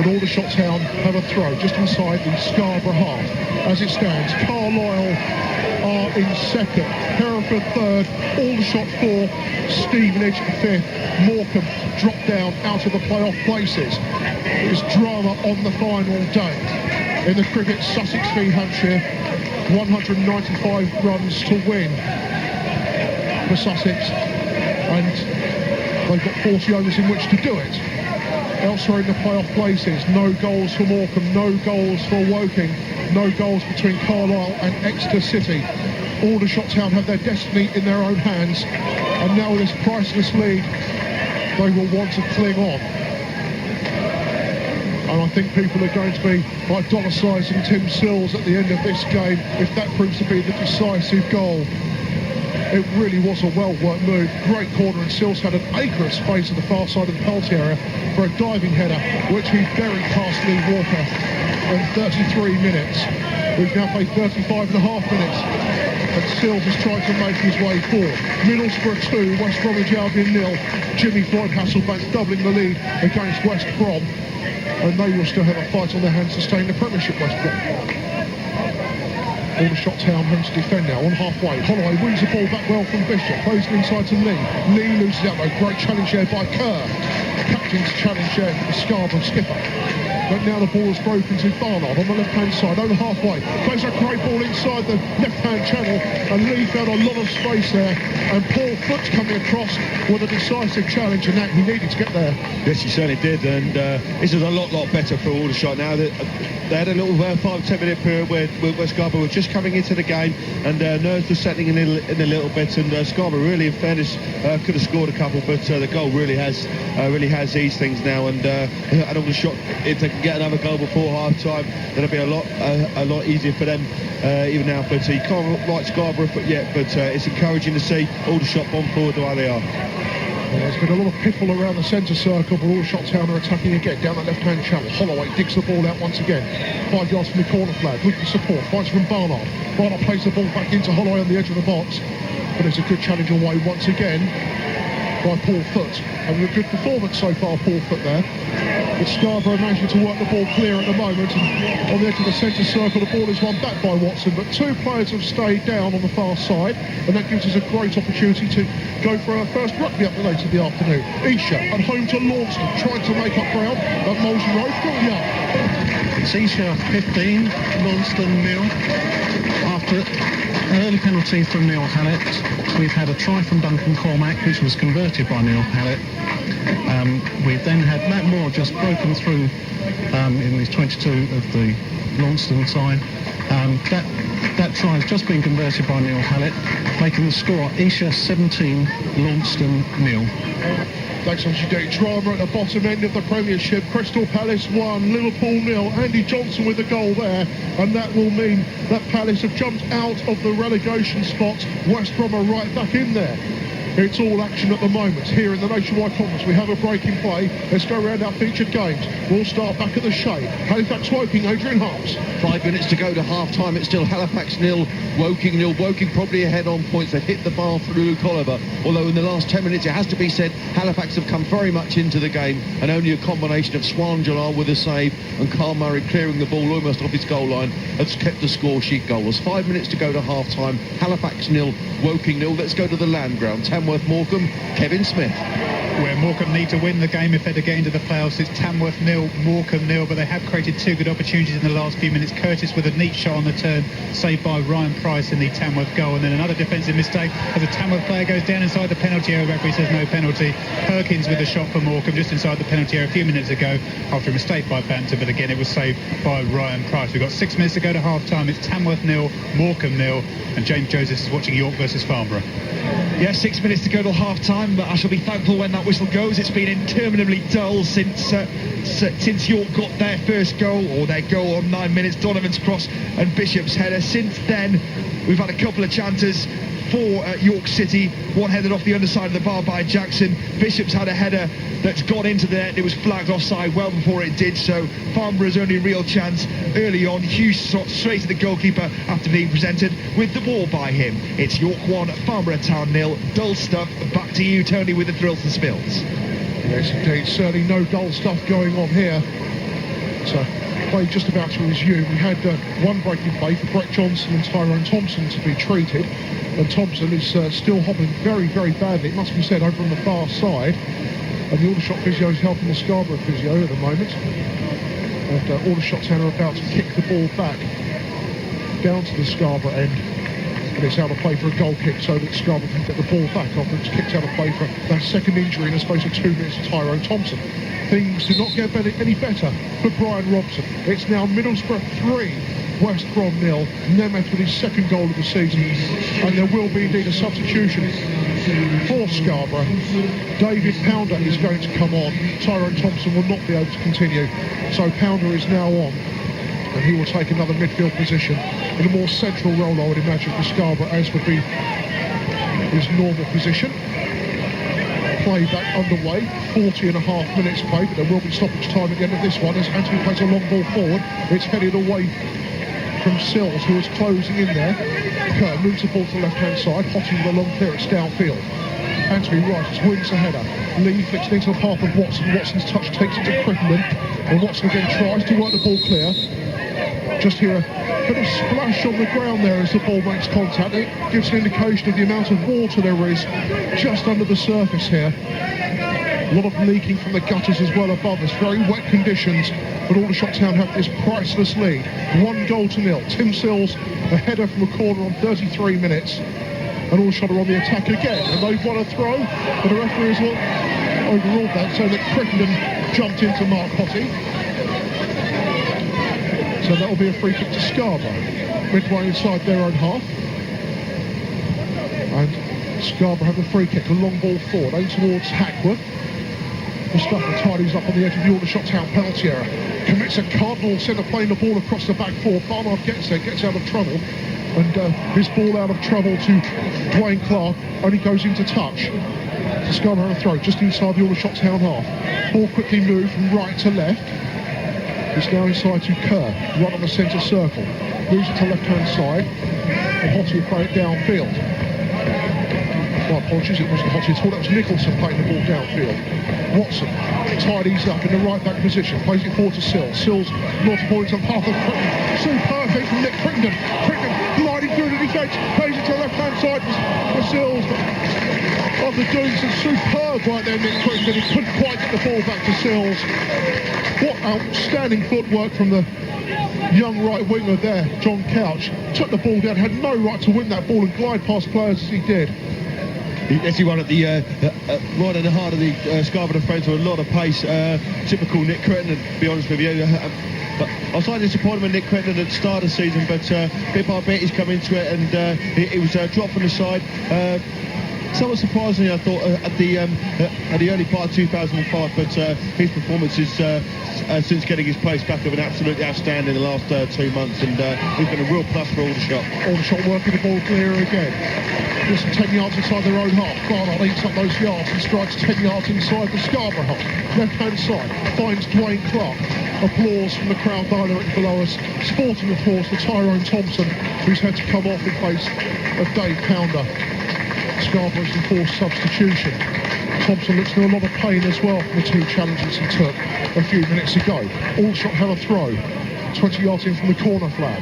But Aldershot Town have a throw just inside the Scarborough half. As it stands, Carlisle are in 2nd, Hereford 3rd, Aldershot 4th, Stevenage 5th, Morecambe dropped down out of the playoff places. There's drama on the final day. In the cricket, Sussex v Hampshire, 195 runs to win for Sussex, and they've got 40 overs in which to do it. Elsewhere in the playoff places, no goals for Morecambe, no goals for Woking, no goals between Carlisle and Exeter City. Aldershot Town have their destiny in their own hands, and now with this priceless lead, they will want to cling on. And I think people are going to be idolising Tim Sills at the end of this game if that proves to be the decisive goal. It really was a well-worked move. Great corner, and Sills had an acre of space at the far side of the penalty area for a diving header, which he buried past Lee Walker in 33 minutes. We've now played 35 and a half minutes, and Sills has tried to make his way forward. Middlesbrough 2, West Bromwich Albion 0. Jimmy Floyd Hasselbank doubling the lead against West Brom, and they will still have a fight on their hands to stay in the Premiership, West Brom. Aldershot Town home to defend now on halfway. Holloway wins the ball back well from Bishop. Plays it inside to Lee. Lee loses out though. Great challenge there by Kerr. Captain's challenge there for the Scarborough skipper. But now the ball is broken to Barnard on the left-hand side, over halfway. Plays a great ball inside the left-hand channel, and Lee found a lot of space there. And Paul Foot's coming across with a decisive challenge, and that he needed to get there. Yes, he certainly did, and this is a lot better for Aldershot now. They had a little 5-10 minute period where Scarborough was just coming into the game, and nerves were settling in a little bit, and Scarborough really, in fairness, could have scored a couple, but the goal really has eased things now, and Aldershot, if they can get another goal before half-time, that'll be a lot easier for them even now. But you can't write Scarborough yet, but it's encouraging to see Aldershot bomb forward the way they are. Well, there's been a lot of pitfall around the centre circle, but Aldershot Town are attacking again down that left-hand channel. Holloway digs the ball out once again. 5 yards from the corner flag. With the support, fights from Barnard. Barnard plays the ball back into Holloway on the edge of the box, but it's a good challenge away once again. by Paul Foot. Having a good performance so far, Paul Foot there. But Scarborough managing to work the ball clear at the moment. And on the edge of the centre circle, the ball is won back by Watson. But two players have stayed down on the far side. And that gives us a great opportunity to go for our first rugby update of the afternoon. Isha at home to Launceston, trying to make up ground. But Molesey Road got the up. It's Isha 15, Launceston 0. After an early penalty from Neil Hallett, we've had a try from Duncan Cormack, which was converted by Neil Hallett. We've then had Matt Moore just broken through in the 22 of the Launceston side. That try has just been converted by Neil Hallett, making the score Isha 17, Launceston 0. Thanks on today. Drama at the bottom end of the Premiership. Crystal Palace 1, Liverpool 0. Andy Johnson with the goal there, and that will mean that Palace have jumped out of the relegation spot. West Brom are right back in there. It's all action at the moment here in the Nationwide Conference. We have a break in play. Let's go around our featured games. We'll start back at the Shade. Halifax Woking, Adrian Harps. 5 minutes to go to half-time. It's still Halifax 0, Woking 0. Woking probably ahead on points. They hit the bar through Luke Oliver. Although in the last 10 minutes, it has to be said, Halifax have come very much into the game, and only a combination of Swan Jalal with a save and Carl Murray clearing the ball almost off his goal line has kept the score sheet goalless. 5 minutes to go to half-time. Halifax 0, Woking 0. Let's go to the land ground. Tamworth Morecambe, Kevin Smith. Where Morecambe need to win the game if they're to get into the playoffs. It's Tamworth 0, Morecambe 0, but they have created two good opportunities in the last few minutes. Curtis with a neat shot on the turn, saved by Ryan Price in the Tamworth goal, and then another defensive mistake as a Tamworth player goes down inside the penalty area. Referee says no penalty. Perkins with a shot for Morecambe just inside the penalty area a few minutes ago after a mistake by Banter, but again it was saved by Ryan Price. We've got 6 minutes to go to half-time. It's Tamworth 0, Morecambe 0, and James Josephs is watching York versus Farnborough. Yeah, 6 minutes to go till half-time, but I shall be thankful when that whistle goes. It's been interminably dull since York got their first goal, or their goal on 9 minutes, Donovan's cross and Bishop's header. Since then, we've had a couple of chances for York City, one headed off the underside of the bar by Jackson. Bishop's had a header that's gone into the net. It was flagged offside well before it did so. Farnborough's only real chance early on. Hughes shot straight to the goalkeeper after being presented with the ball by him. It's York 1, Farnborough Town 0. Dull stuff. Back to you, Tony, with the thrills and spills. Yes, indeed. Certainly no dull stuff going on here. So, play just about to resume. We had one break in play for Brett Johnson and Tyrone Thompson to be treated. And Thompson is still hobbling very, very badly, it must be said, over on the far side. And the Aldershot physio is helping the Scarborough physio at the moment. And Aldershot Town are about to kick the ball back down to the Scarborough end. And it's out of play for a goal kick so that Scarborough can get the ball back after it's kicked out of play for that second injury in the space of 2 minutes to Tyrone Thompson. Things do not get any better for Brian Robson. It's now Middlesbrough 3, West Brom 0. Nemeth with his second goal of the season. And there will be indeed a substitution for Scarborough. David Pounder is going to come on. Tyrone Thompson will not be able to continue. So Pounder is now on. And he will take another midfield position in a more central role, I would imagine, for Scarborough, as would be his normal position. Play back underway, 40 and a half minutes played, but there will be stoppage time at the end of this one as Anthony plays a long ball forward. It's headed away from Sills, who is closing in there. Kerr moves the ball to the left-hand side, Hottie with a long clearance downfield. Anthony Wright wins the header. Lee flicks it into the path of Watson. Watson's touch takes it to Crittenden, and Watson again tries to work the ball clear. Just hear a bit of splash on the ground there as the ball makes contact. It gives an indication of the amount of water there is just under the surface here. A lot of leaking from the gutters as well above us. Very wet conditions, but Aldershot Town have this priceless lead. 1-0. Tim Sills, a header from a corner on 33 minutes. And Aldershot are on the attack again. And they've won a throw, but the referee has overruled that so that Crittenden jumped into Mark Hottie. So that will be a free kick to Scarborough, midway inside their own half. And Scarborough have a free kick, a long ball forward, aimed towards Hackworth. Mustafa tidies up on the edge of the Aldershot Town penalty area. Commits a cardinal centre, playing the ball across the back four. Barnard gets there, gets out of trouble. And his ball out of trouble to Dwayne Clark only goes into touch. So Scarborough have a throw just inside the Aldershot Town half. Ball quickly moved from right to left. It's now inside to Kerr, right on the centre circle. Moves it to left-hand side, and Hottie will play it downfield. My apologies, it wasn't Hottie at all. That was Nicholson playing the ball downfield. Watson tidies up in the right back position, plays it forward to Sills. Sills multiple points on path of Crittenden. Superb hit from Nick Crittenden. Crittenden gliding through the defence, plays it to the left-hand side for Sills. After doing some superb right there, Nick Crittenden, he couldn't quite get the ball back to Sills. What outstanding footwork from the young right winger there, John Couch. Took the ball down, had no right to win that ball and glide past players as he did. He won at the right at the heart of the Scarborough defence with a lot of pace. Typical Nick Crittenden, to be honest with you. But I was slightly disappointed with Nick Crittenden at the start of the season, but bit by bit he's come into it, and it was dropped from the side. Somewhat surprisingly, I thought at the early part of 2005, but his performances since getting his place back have been absolutely outstanding in the last 2 months, and he's been a real plus for Aldershot. Aldershot working the ball clear again. Just 10 yards inside their own half. Barnard eats up those yards and strikes 10 yards inside the Scarborough half. Left-hand side finds Dwayne Clark. Applause from the crowd directly below us. Sporting applause for Tyrone Thompson, who's had to come off in place of Dave Pounder. Scarborough's enforced substitution. Thompson looks in a lot of pain as well from the two challenges he took a few minutes ago. Aldershot have a throw, 20 yards in from the corner flag.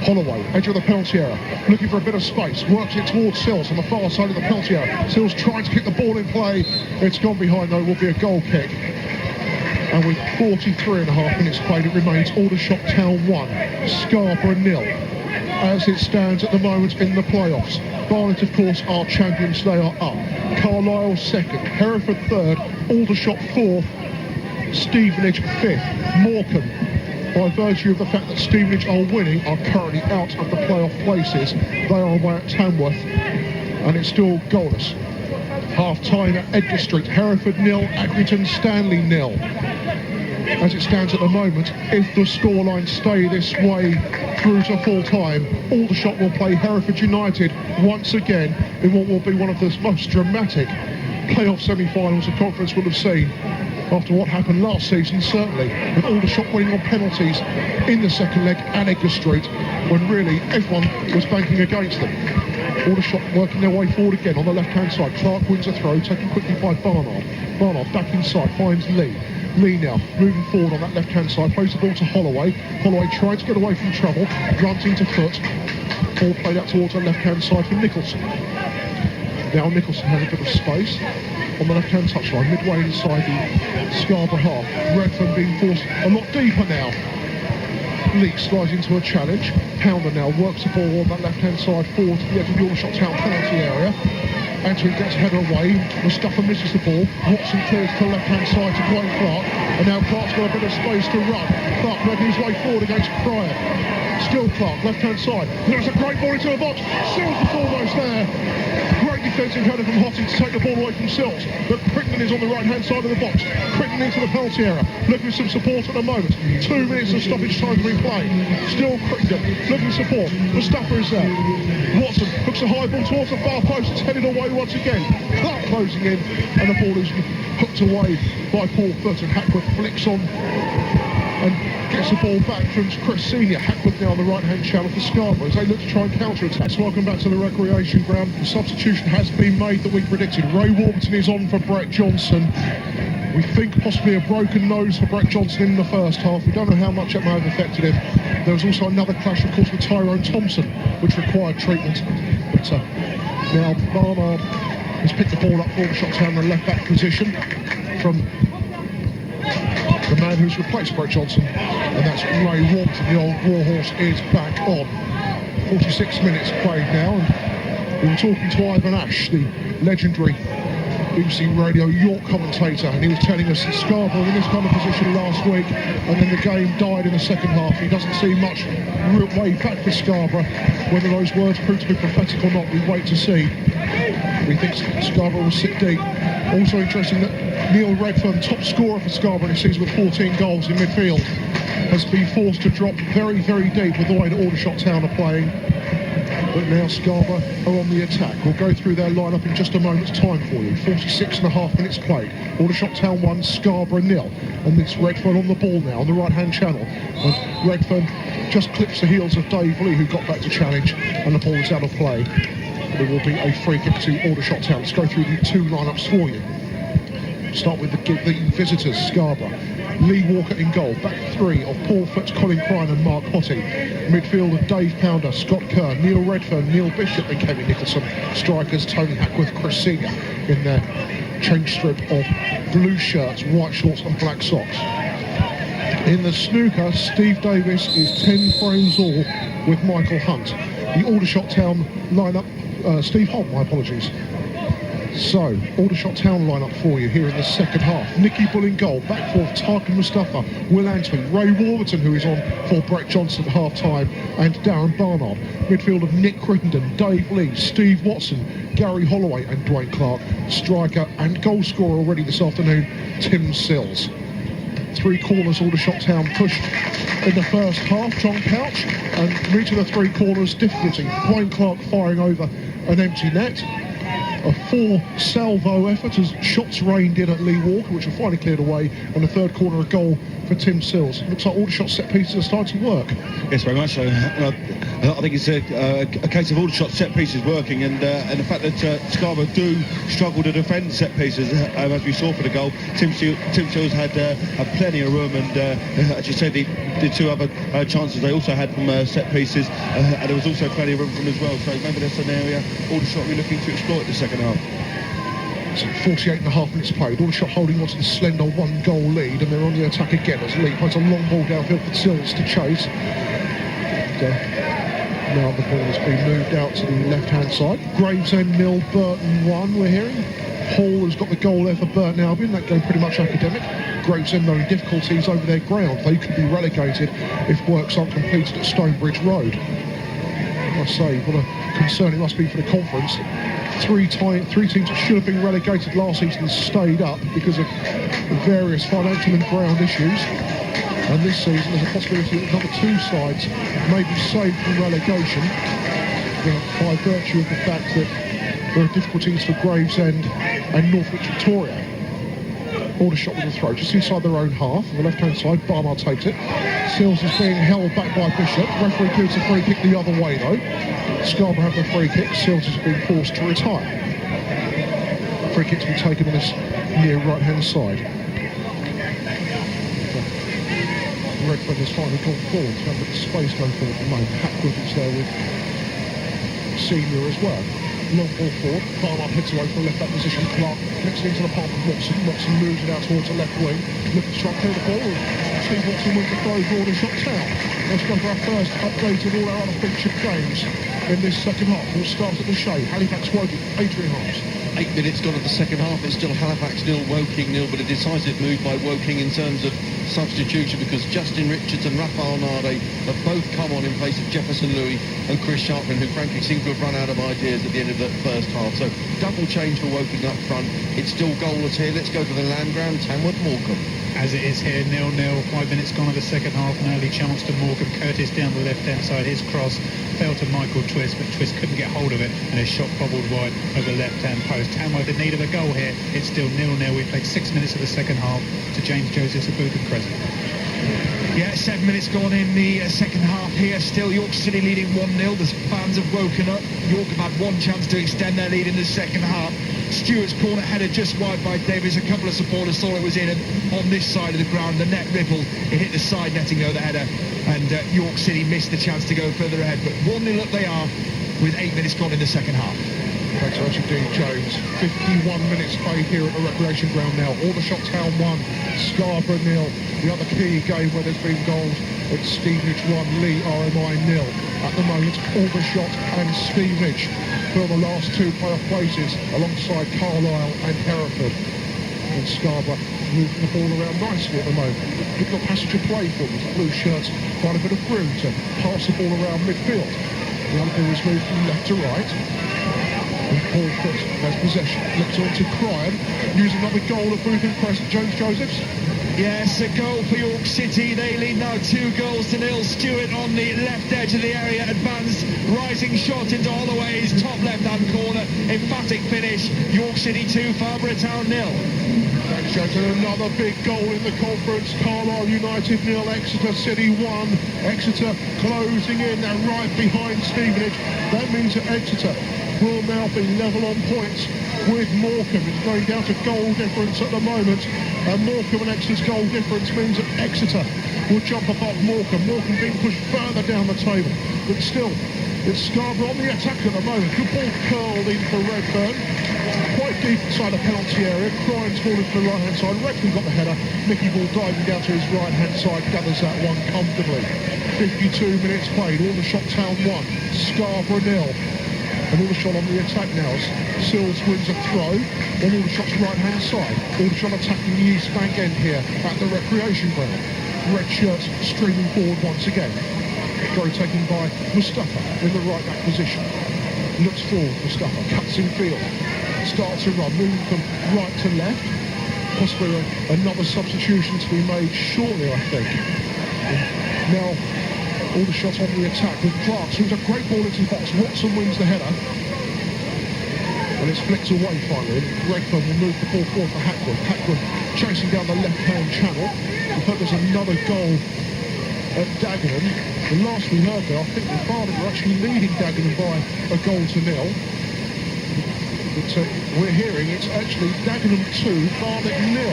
Holloway, edge of the penalty area, looking for a bit of space, works it towards Sills on the far side of the penalty area. Sills trying to kick the ball in play. It's gone behind though, will be a goal kick. And with 43 and a half minutes played, it remains Aldershot Town 1, Scarborough 0. As it stands at the moment in the playoffs. Barnet, of course, are champions, they are up. Carlisle second, Hereford third, Aldershot fourth, Stevenage fifth. Morecambe, by virtue of the fact that Stevenage are winning, are currently out of the playoff places. They are away at Tamworth, and it's still goalless. Half-time at Edgar Street, Hereford 0, Accrington Stanley 0. As it stands at the moment, if the scoreline stay this way through to full-time, Aldershot will play Hereford United once again in what will be one of the most dramatic playoff semi-finals the conference will have seen after what happened last season, certainly, with Aldershot winning on penalties in the second leg at Edgar Street, when really everyone was banking against them. Aldershot working their way forward again on the left-hand side. Clark wins a throw, taken quickly by Barnard. Barnard back inside, finds Lee. Lee now moving forward on that left-hand side, plays the ball to Holloway. Holloway trying to get away from trouble, runs into foot. Ball played out towards the left-hand side for Nicholson. Now Nicholson has a bit of space on the left-hand touchline, midway inside the Scarborough half. Redfern being forced a lot deeper now. Leake slides into a challenge. Pounder now works the ball on that left-hand side forward to the edge of the Aldershot Town penalty area. Anthony gets header away. Mustafa misses the ball. Watson clears to the left-hand side to Dwayne Clark. And now Clark's got a bit of space to run. Clark making his way forward against Pryor. Still Clark, left-hand side. There's a great ball into the box. Sills was almost there. Great defensive header from Hottie to take the ball away from Sills. But Crittenden is on the right-hand side of the box. Crittenden into the penalty area. Looking for some support at the moment. 2 minutes of stoppage time to be played. Still Crittenden looking for support. Mustafa is there. Watson hooks a high ball towards the far post. It's headed away once again. Clark closing in, and the ball is hooked away by Paul Foot, and Hackworth flicks on and gets the ball back from Chris Senior. Hackworth now on the right-hand channel for Scarborough as they look to try and counter-attack. So welcome back to the recreation ground. The substitution has been made that we predicted. Ray Warburton is on for Brett Johnson. We think possibly a broken nose for Brett Johnson in the first half. We don't know how much that may have affected him. There was also another clash, of course, with Tyrone Thompson, which required treatment. But now Barnard has picked the ball up for Aldershot Town in the left-back position from the man who's replaced Brett Johnson, and that's Ray Warburton. The old warhorse is back on. 46 minutes played now, and we were talking to Ivan Ash, the legendary BBC Radio York commentator, and he was telling us that Scarborough were in this kind of position last week, and then the game died in the second half. He doesn't see much way back for Scarborough. Whether those words prove to be prophetic or not, we wait to see. We think Scarborough will sit deep. Also interesting that Neil Redfern, top scorer for Scarborough this season with 14 goals in midfield, has been forced to drop very, very deep with the way that Aldershot Town are playing. But now Scarborough are on the attack. We'll go through their lineup in just a moment's time for you. 46 and a half minutes played. Aldershot Town 1, Scarborough 0. And it's Redfern on the ball now on the right-hand channel. And Redfern just clips the heels of Dave Lee, who got back to challenge, and the ball is out of play. There will be a free kick to Aldershot Town. Let's go through the two lineups for you. Start with the visitors, Scarborough. Lee Walker in goal. Back three of Paul Foots, Colin Crine and Mark Hottie. Midfield of Dave Pounder, Scott Kerr, Neil Redfern, Neil Bishop and Kevin Nicholson. Strikers Tony Hackworth, Chris Senior in their change strip of blue shirts, white shorts and black socks. In the snooker, Steve Davis is 10 frames all with Michael Hunt. The Aldershot Town lineup, Steve Holt, my apologies. So, Aldershot Town lineup for you here in the second half. Nicky Bull in goal, back four, Tarkin Mustafa, Will Antony, Ray Warburton, who is on for Brett Johnson at half-time, and Darren Barnard. Midfield of Nick Crittenden, Dave Lee, Steve Watson, Gary Holloway and Dwayne Clark. Striker and goal scorer already this afternoon, Tim Sills. Three corners, Aldershot Town pushed in the first half. John Pouch and reaching the three corners, difficulty. Dwayne Clark firing over an empty net. A full salvo effort as shots rained in at Lee Walker, which were finally cleared away, and the third corner a goal for Tim Sills. Looks like Aldershot set pieces are starting to work. Yes, very much so. I think it's a case of Aldershot set pieces working, and the fact that Scarborough do struggle to defend set pieces, as we saw for the goal. Tim Sills had plenty of room, and as you said, the two other chances they also had from set pieces, and there was also plenty of room from as well. So maybe that's an area Aldershot will be looking to exploit the second half. So 48.5 minutes played. Aldershot holding on to the slender one-goal lead, and they're on the attack again as Lee plays a long ball downfield for Sills to chase. Now the ball has been moved out to the left-hand side. Gravesend 0, Burton 1, we're hearing. Hall has got the goal there for Burton Albion. That game pretty much academic. Gravesend knowing difficulties over their ground. They could be relegated if works aren't completed at Stonebridge Road. I say, what a concern it must be for the conference. Three teams that should have been relegated last season stayed up because of various financial and ground issues. And this season there's a possibility that another two sides may be saved from relegation by virtue of the fact that there are difficulties for Gravesend and Northwich Victoria. Aldershot with a throw just inside their own half. On the left-hand side, Barnard takes it. Sills is being held back by Bishop. Referee gives a free kick the other way though. Scarborough have the free kick. Sills has been forced to retire. Free kick to be taken on this near right-hand side. Redfern has finally gone forward. He's having the space go forward at the moment. Hackworth is there with Senior as well. Long ball forward. Barnard heads away from the left back position. Clark flicks it into the palm of Watson. Watson moves it out towards the left wing. Looking to try and clear the ball. Steve Watson wins the throw for Aldershot Town. Let's go for our first update of all our other featured games in this second half. We'll start at the Shea. Halifax Woking, Adrian Harms. 8 minutes gone of the second half. It's still Halifax 0, Woking 0, but a decisive move by Woking in terms of substitution because Justin Richards and Raphael Nade have both come on in place of Jefferson Louis and Chris Sharpman, who frankly seem to have run out of ideas at the end of the first half. So double change for Woking up front. It's still goalless here. Let's go to the land ground. Tamworth Morecambe. As it is here, 0-0, 5 minutes gone of the second half, an early chance to Morecambe. Curtis down the left-hand side, his cross fell to Michael Twist, but Twist couldn't get hold of it, and his shot bobbled wide over the left-hand post. Tamworth in need of a goal here. It's still 0-0. We played 6 minutes of the second half to James Joseph's at Bootham Crescent. Yeah, 7 minutes gone in the second half here. Still York City leading 1-0. The fans have woken up. York have had one chance to extend their lead in the second half. Stewart's corner header just wide by Davis. A couple of supporters thought it was in, and on this side of the ground the net rippled. It hit the side netting though, the header, and York City missed the chance to go further ahead. But 1-0 up they are with 8 minutes gone in the second half. Thanks so much indeed, James. 51 minutes played here at the recreation ground now. Aldershot Town 1, Scarborough 0. The other key game where there's been goals, it's Stevenage 1, Lee RMI 0. At the moment, Aldershot and Stevenage fill the last two playoff places alongside Carlisle and Hereford. And Scarborough moving the ball around nicely at the moment. We've got passage of play for them. The blue shirts find a bit of room to pass the ball around midfield. The other ball is moved from left to right. And Paul Foot has possession. Flicks on to Cryan, using another goal at Bootham Crescent. James Josephs. Yes, a goal for York City. They lead now 2-0. Stewart on the left edge of the area, advanced, rising shot into Holloway's top left-hand corner. Emphatic finish. York City 2, Farnborough Town 0. Thanks, James. And another big goal in the conference. Carlisle United 0, Exeter City 1. Exeter closing in. They're right behind Stevenage. That means that Exeter will now be level on points with Morecambe. It's going down to goal difference at the moment, and Morecambe and Exeter's goal difference means that Exeter will jump above Morecambe. Morecambe being pushed further down the table, but still, it's Scarborough on the attack at the moment. Good ball curled in for Redburn, quite deep inside the penalty area. Cryan's falling to the right-hand side. Redburn got the header. Nicky Ball diving down to his right-hand side, gathers that one comfortably. 52 minutes played. Aldershot Town 1, Scarborough 0. And Aldershot on the attack now. Sills wins a throw on Aldershot's right-hand side. Aldershot attacking the East Bank end here at the recreation ground. Red shirts streaming forward once again. Throw taken by Mustafa in the right back position. Looks forward, Mustafa cuts in field. Starts to run, moving from right to left. Possibly another substitution to be made shortly, I think. And now Aldershot on the attack with Clark, who's a great ball into the box. Watson wins the header. And it's flicked away finally. Redfern will move the ball forward for Hackwood. Hackwood chasing down the left-hand channel. We've heard there's another goal at Dagenham. The last we heard there, I think the Barnet were actually leading Dagenham by a goal to nil. But we're hearing it's actually Dagenham 2, Barnet 0.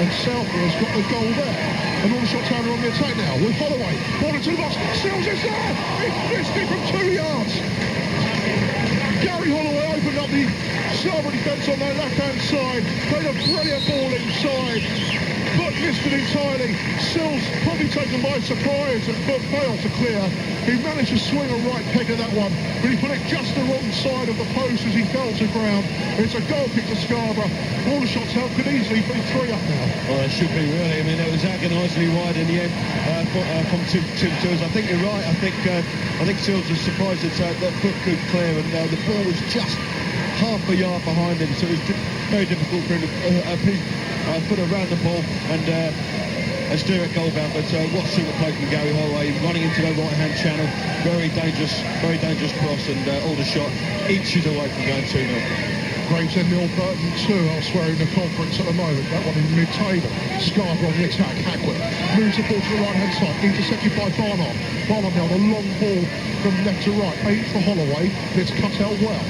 And Southborough's got the goal there. And Aldershot Town are on the attack now with Holloway. Ball into the box. Sills is there. It's missed it from 2 yards. Gary Holloway opened up the Scarborough defence on their left-hand side. Played a brilliant ball inside, but missed it entirely. Sills probably taken by surprise but failed to clear. He managed to swing a right peg at that one, but he put it just the wrong side of the post as he fell to ground. It's a goal kick to Scarborough. Aldershot Town could easily be 3 up now. Well, it should be really. I mean, it was agonisingly wide in the end from two Sills. I think you're right. I think Sills was surprised that that foot could clear, and the ball was just half a yard behind him, so it was very difficult for him to put around the ball and steer it goal bound. But what super play from Gary Holloway, running into the right-hand channel, very dangerous cross, and Aldershot inches away from going 2-0. Gravesend 0, Burton 2 elsewhere in the conference at the moment. That one in mid-table. Scarborough on the attack. Hackwood moves the ball to the right-hand side, intercepted by Barnard. Barnard now the long ball from left to right. Aimed for Holloway. It's cut out well.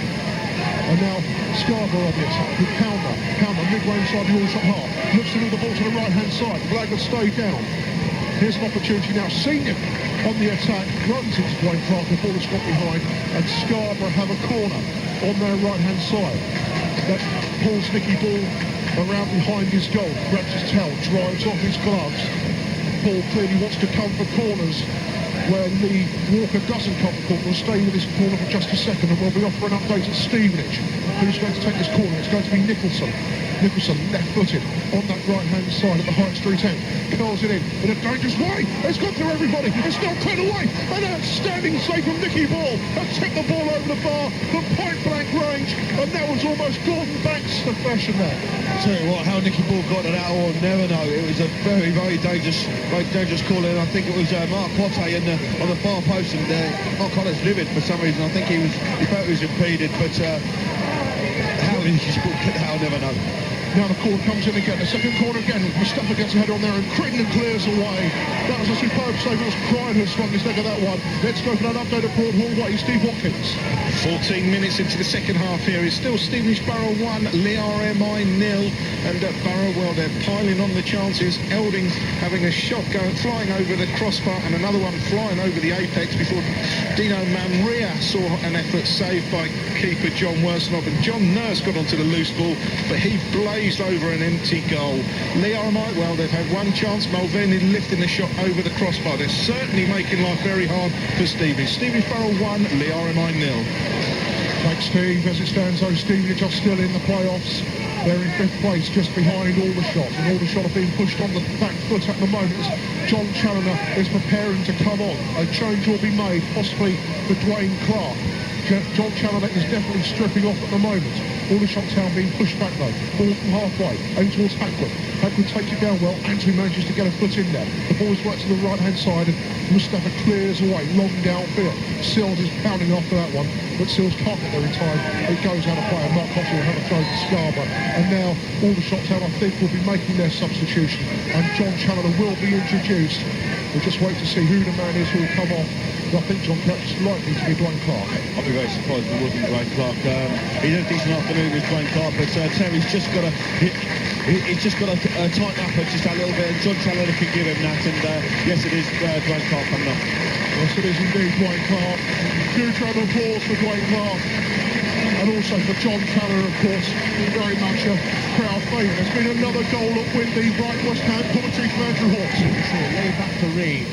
And now Scarborough on the attack with Pounder. Pounder midway inside the Aldershot half. Looks to move the ball to the right-hand side. The flag will stay down. Here's an opportunity now. Senior on the attack. Runs into Dwayne Clark. The ball is got behind. And Scarborough have a corner on their right-hand side. That pulls Nicky Ball around behind his goal. Grabs his towel. Drives off his gloves. Ball clearly wants to come for corners. Where Lee Walker doesn't come for corner. We'll stay with this corner for just a second and we'll be off for an update at Stevenage. Who's going to take this corner? It's going to be Nicholson. Nicholson left-footed on that right-hand side at the High Street end. Curls it in a dangerous way. It's gone through everybody. It's now cleared away. An outstanding save from Nicky Ball. Has tipped the ball over the bar from point-blank range, and that was almost Gordon Banks' fashion there. I'll tell you what, how Nicky Ball got it out, I'll never know. It was a very dangerous call, and I think it was Mark Cotte on the far post, and Mark Cotte's livid for some reason. I think he felt he was impeded, but how Nicky Ball get that, I'll never know. Now the corner comes in again, the second corner again. Mustafa gets a header on there and Crittenden clears away. That was a superb save. It was Cryan who swung his leg at that one. Let's go for an update at Broadhall Way. Steve Watkins. 14 minutes into the second half here. It's still Stevenage Borough 1, LRMI 0. And Borough, well, they're piling on the chances. Elding having a shot flying over the crossbar and another one flying over the apex before Dino Mamria saw an effort saved by keeper John Worsnop. And John Nurse got onto the loose ball, but he blazed over an empty goal. LRMI, well, they've had one chance. Mulvaney lifting the shot over the crossbar. They're certainly making life very hard for Stevenage. Stevenage Borough 1, LRMI 0. Thanks, Steve. As it stands, though, Stevenage are still in the playoffs. They're in 5th place, just behind Aldershot. And Aldershot are being pushed on the back foot at the moment. John Challoner is preparing to come on. A change will be made, possibly for Dwayne Clark. John Challoner is definitely stripping off at the moment. Aldershot Town being pushed back though. Ball from halfway, aimed towards Hackwood. Hackwood takes it down well. Anthony manages to get a foot in there. The ball is right to the right-hand side and Mustafa clears away, long downfield. Sills is pounding after that one, but Sills can't get there in time. It goes out of play and Mark Cotte will have a throw to Scarborough. And now Aldershot Town, I think, will be making their substitution. And John Challoner will be introduced We'll just wait to see who the man is who will come off. I think John Clark's likely to be Dwayne Clark. I'd be very surprised if it wasn't Dwayne Clark. He had a decent afternoon with Dwayne Clark, but Terry's just got to he's just got to tighten up just a little bit. John Challoner can give him that, and yes, it is Dwayne Clark coming up. Yes, it is indeed Dwayne Clark. Huge round of applause for Dwayne Clark. And also for John Challoner, of course, very much a crowd favourite. There's been another goal at Windy, Bright West Ham, commentary from Andrew Hawks. Lay back to Reed.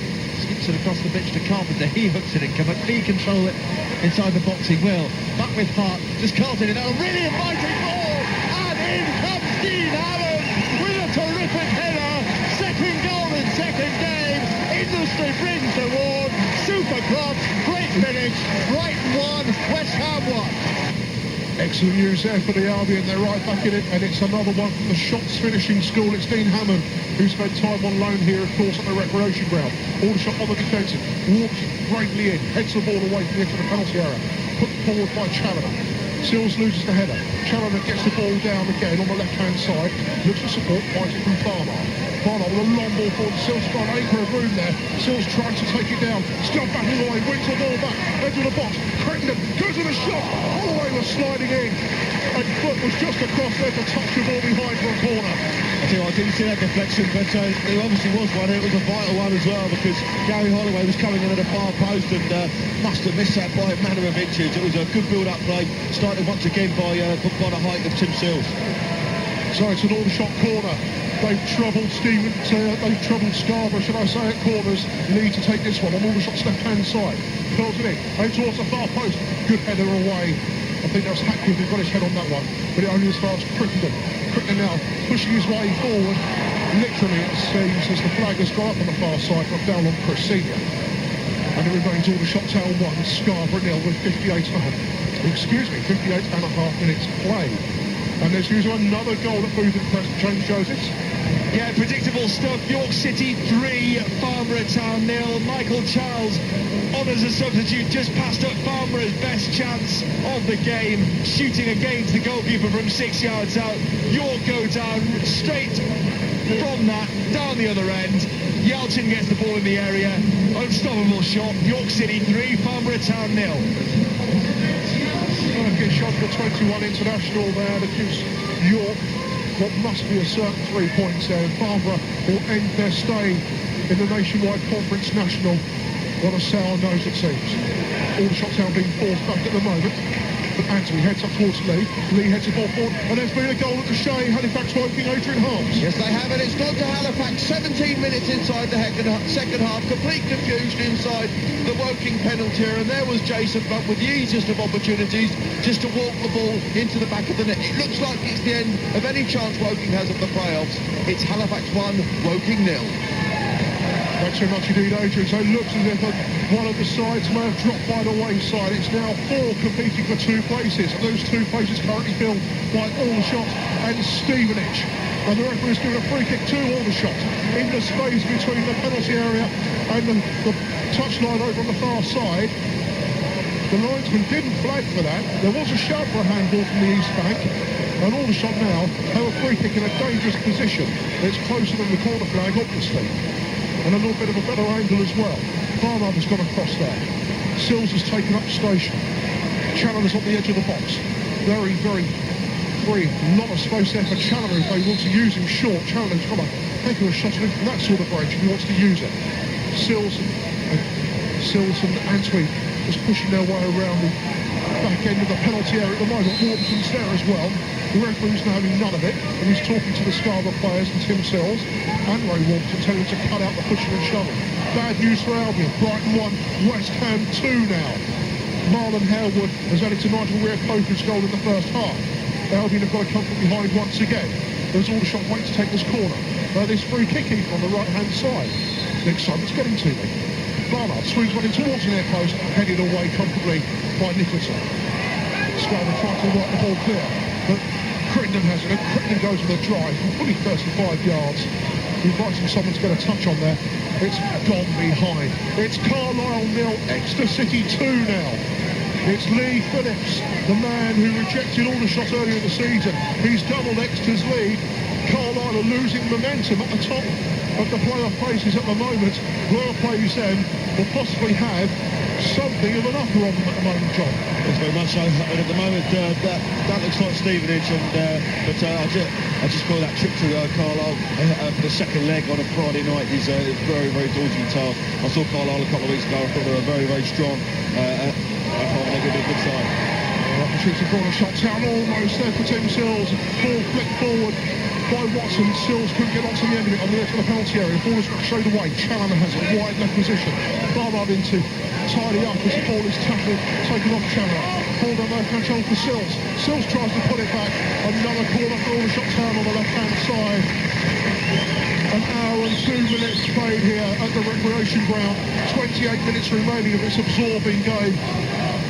Skips it across the pitch to Carpenter. He hooks it in. Can Lee control it inside the box? He will. Back with Hart. Just carted it out. Really inviting ball. And in comes Dean Allen with a terrific header. Second goal in second game. Industry brings the award. Super club. Great finish. Brighton 1, West Ham 1. Excellent news there for the Albion. They're right back in it, and it's another one from the shots finishing school. It's Dean Hammond, who spent time on loan here, of course, at the recreation ground. Aldershot on the defensive, walks bravely in, heads the ball away from the edge of the penalty area, put forward by Challoner. Sills loses the header. Challoner gets the ball down again on the left-hand side, looks for support, finds it from Farmer. Farmer with a long ball forward. Sills got an acre of room there. Sills tries to take it down, still battling away, wins the ball back, edge of the box. Crittenden goes with a shot. Holloway was sliding in, and Foot was just across there to touch the ball behind for a corner. I didn't see that deflection, but there obviously was one. It was a vital one as well, because Gary Holloway was coming in at the far post and must have missed that by a matter of inches. It was a good build-up play, started once again by the height of Tim Sills. So it's an Aldershot corner. They've troubled they've troubled Scarborough, should I say, at corners. Need to take this one on Aldershot's left-hand side. Curls it in, aimed towards the far post. Good header away. I think that was Hackworth who got his head on that one, but it only as far as Crittenden. Crittenden now pushing his way forward. Literally, it seems, as the flag has gone up on the far side for a foul on Chris Senior. And it remains Aldershot Town 1, Scarborough 0 with 58 and a half minutes played. And there's usually another goal at Booth and Preston. James Josephs. Yeah, predictable stuff. York City 3, Farnborough Town 0. Michael Charles on as a substitute, just passed up Farnborough's best chance of the game, shooting against the goalkeeper from 6 yards out. York go down straight from that, down the other end. Yalchin gets the ball in the area. Unstoppable shot. York City 3, Farnborough Town 0. Get shot for 21 international there to gives York what must be a certain 3 points there. Farnborough will end their stay in the Nationwide Conference National on a sour nose, it seems. Aldershot Town being forced back at the moment. But Anthony heads up towards Lee. Lee heads the ball forward, and there's been a goal at the Shea. Halifax woking Adrian Harms. Yes, they have, and it's gone to Halifax. 17 minutes inside the second half. Complete confusion inside the Woking penalty area, and there was Jason Butt with the easiest of opportunities just to walk the ball into the back of the net. It looks like it's the end of any chance Woking has of the playoffs. It's Halifax 1, Woking 0. Thanks very much indeed, Adrian. So it looks as if one of the sides may have dropped by the wayside. It's now 4 competing for 2 places. And those 2 places currently filled by Aldershot and Stevenage. And the referee is giving a free kick to Aldershot in the space between the penalty area and the touchline over on the far side. The linesman didn't flag for that. There was a shout for a handball from the East Bank. And Aldershot now have a free kick in a dangerous position. It's closer than the corner flag, obviously. And a little bit of a better angle as well. Farnham has gone across there. Sills has taken up station. Challoner's on the edge of the box. Very, very free. A lot of space there for Challoner if they want to use him short. Challoner's got to take a shot at him from that sort of range if he wants to use it. Sills and Antwi just pushing their way around the back end of the penalty area at the moment. Warburton's there as well. The referee's now having none of it, and he's talking to the Scarborough players and Tim Sills and Ray Warburton, telling him to cut out the pushing and shoving. Bad news for Albion. Brighton 1, West Ham 2 now. Marlon Harewood has added to Nigel Weir-Coker's goal in the first half. Albion have got to come from behind once again. There's Aldershot waiting to take this corner. This free kick even on the right-hand side. Nick Simon's getting to me. Barnard swings one in towards the near post, headed away comfortably by Nicholson. Scarborough trying to wipe the ball clear, but Crittenden has it, and Crittenden goes with a drive from fully 35 yards. Inviting someone to get a touch on there. It's gone behind. It's Carlisle 0, Exeter City 2 now. It's Lee Phillips, the man who rejected Aldershot earlier in the season. He's doubled Exeter's lead. Carlisle are losing momentum at the top of the playoff places at the moment. Whoever plays them will possibly have something of an upper on them at the moment, John. It's very much so. And at the moment, that looks like Stevenage. But I just feel that trip to Carlisle for the second leg on a Friday night is a very, very daunting task. I saw Carlisle a couple of weeks ago. I thought they were very, very strong. I thought they could be a good side. Opportunity corner shots out almost there for Tim Sills. Ball flicked forward by Watson. Sills couldn't get onto the end of it on the edge of the penalty area. Ball is showed away. Challoner has a wide left position. Barnard into tidy up as the ball is tackled, taken off Challoner. Ball down left hand shoulder for Sills. Sills tries to put it back. Another corner for Aldershot Town on the left hand side. An hour and 2 minutes played here at the recreation ground. 28 minutes remaining of this absorbing game.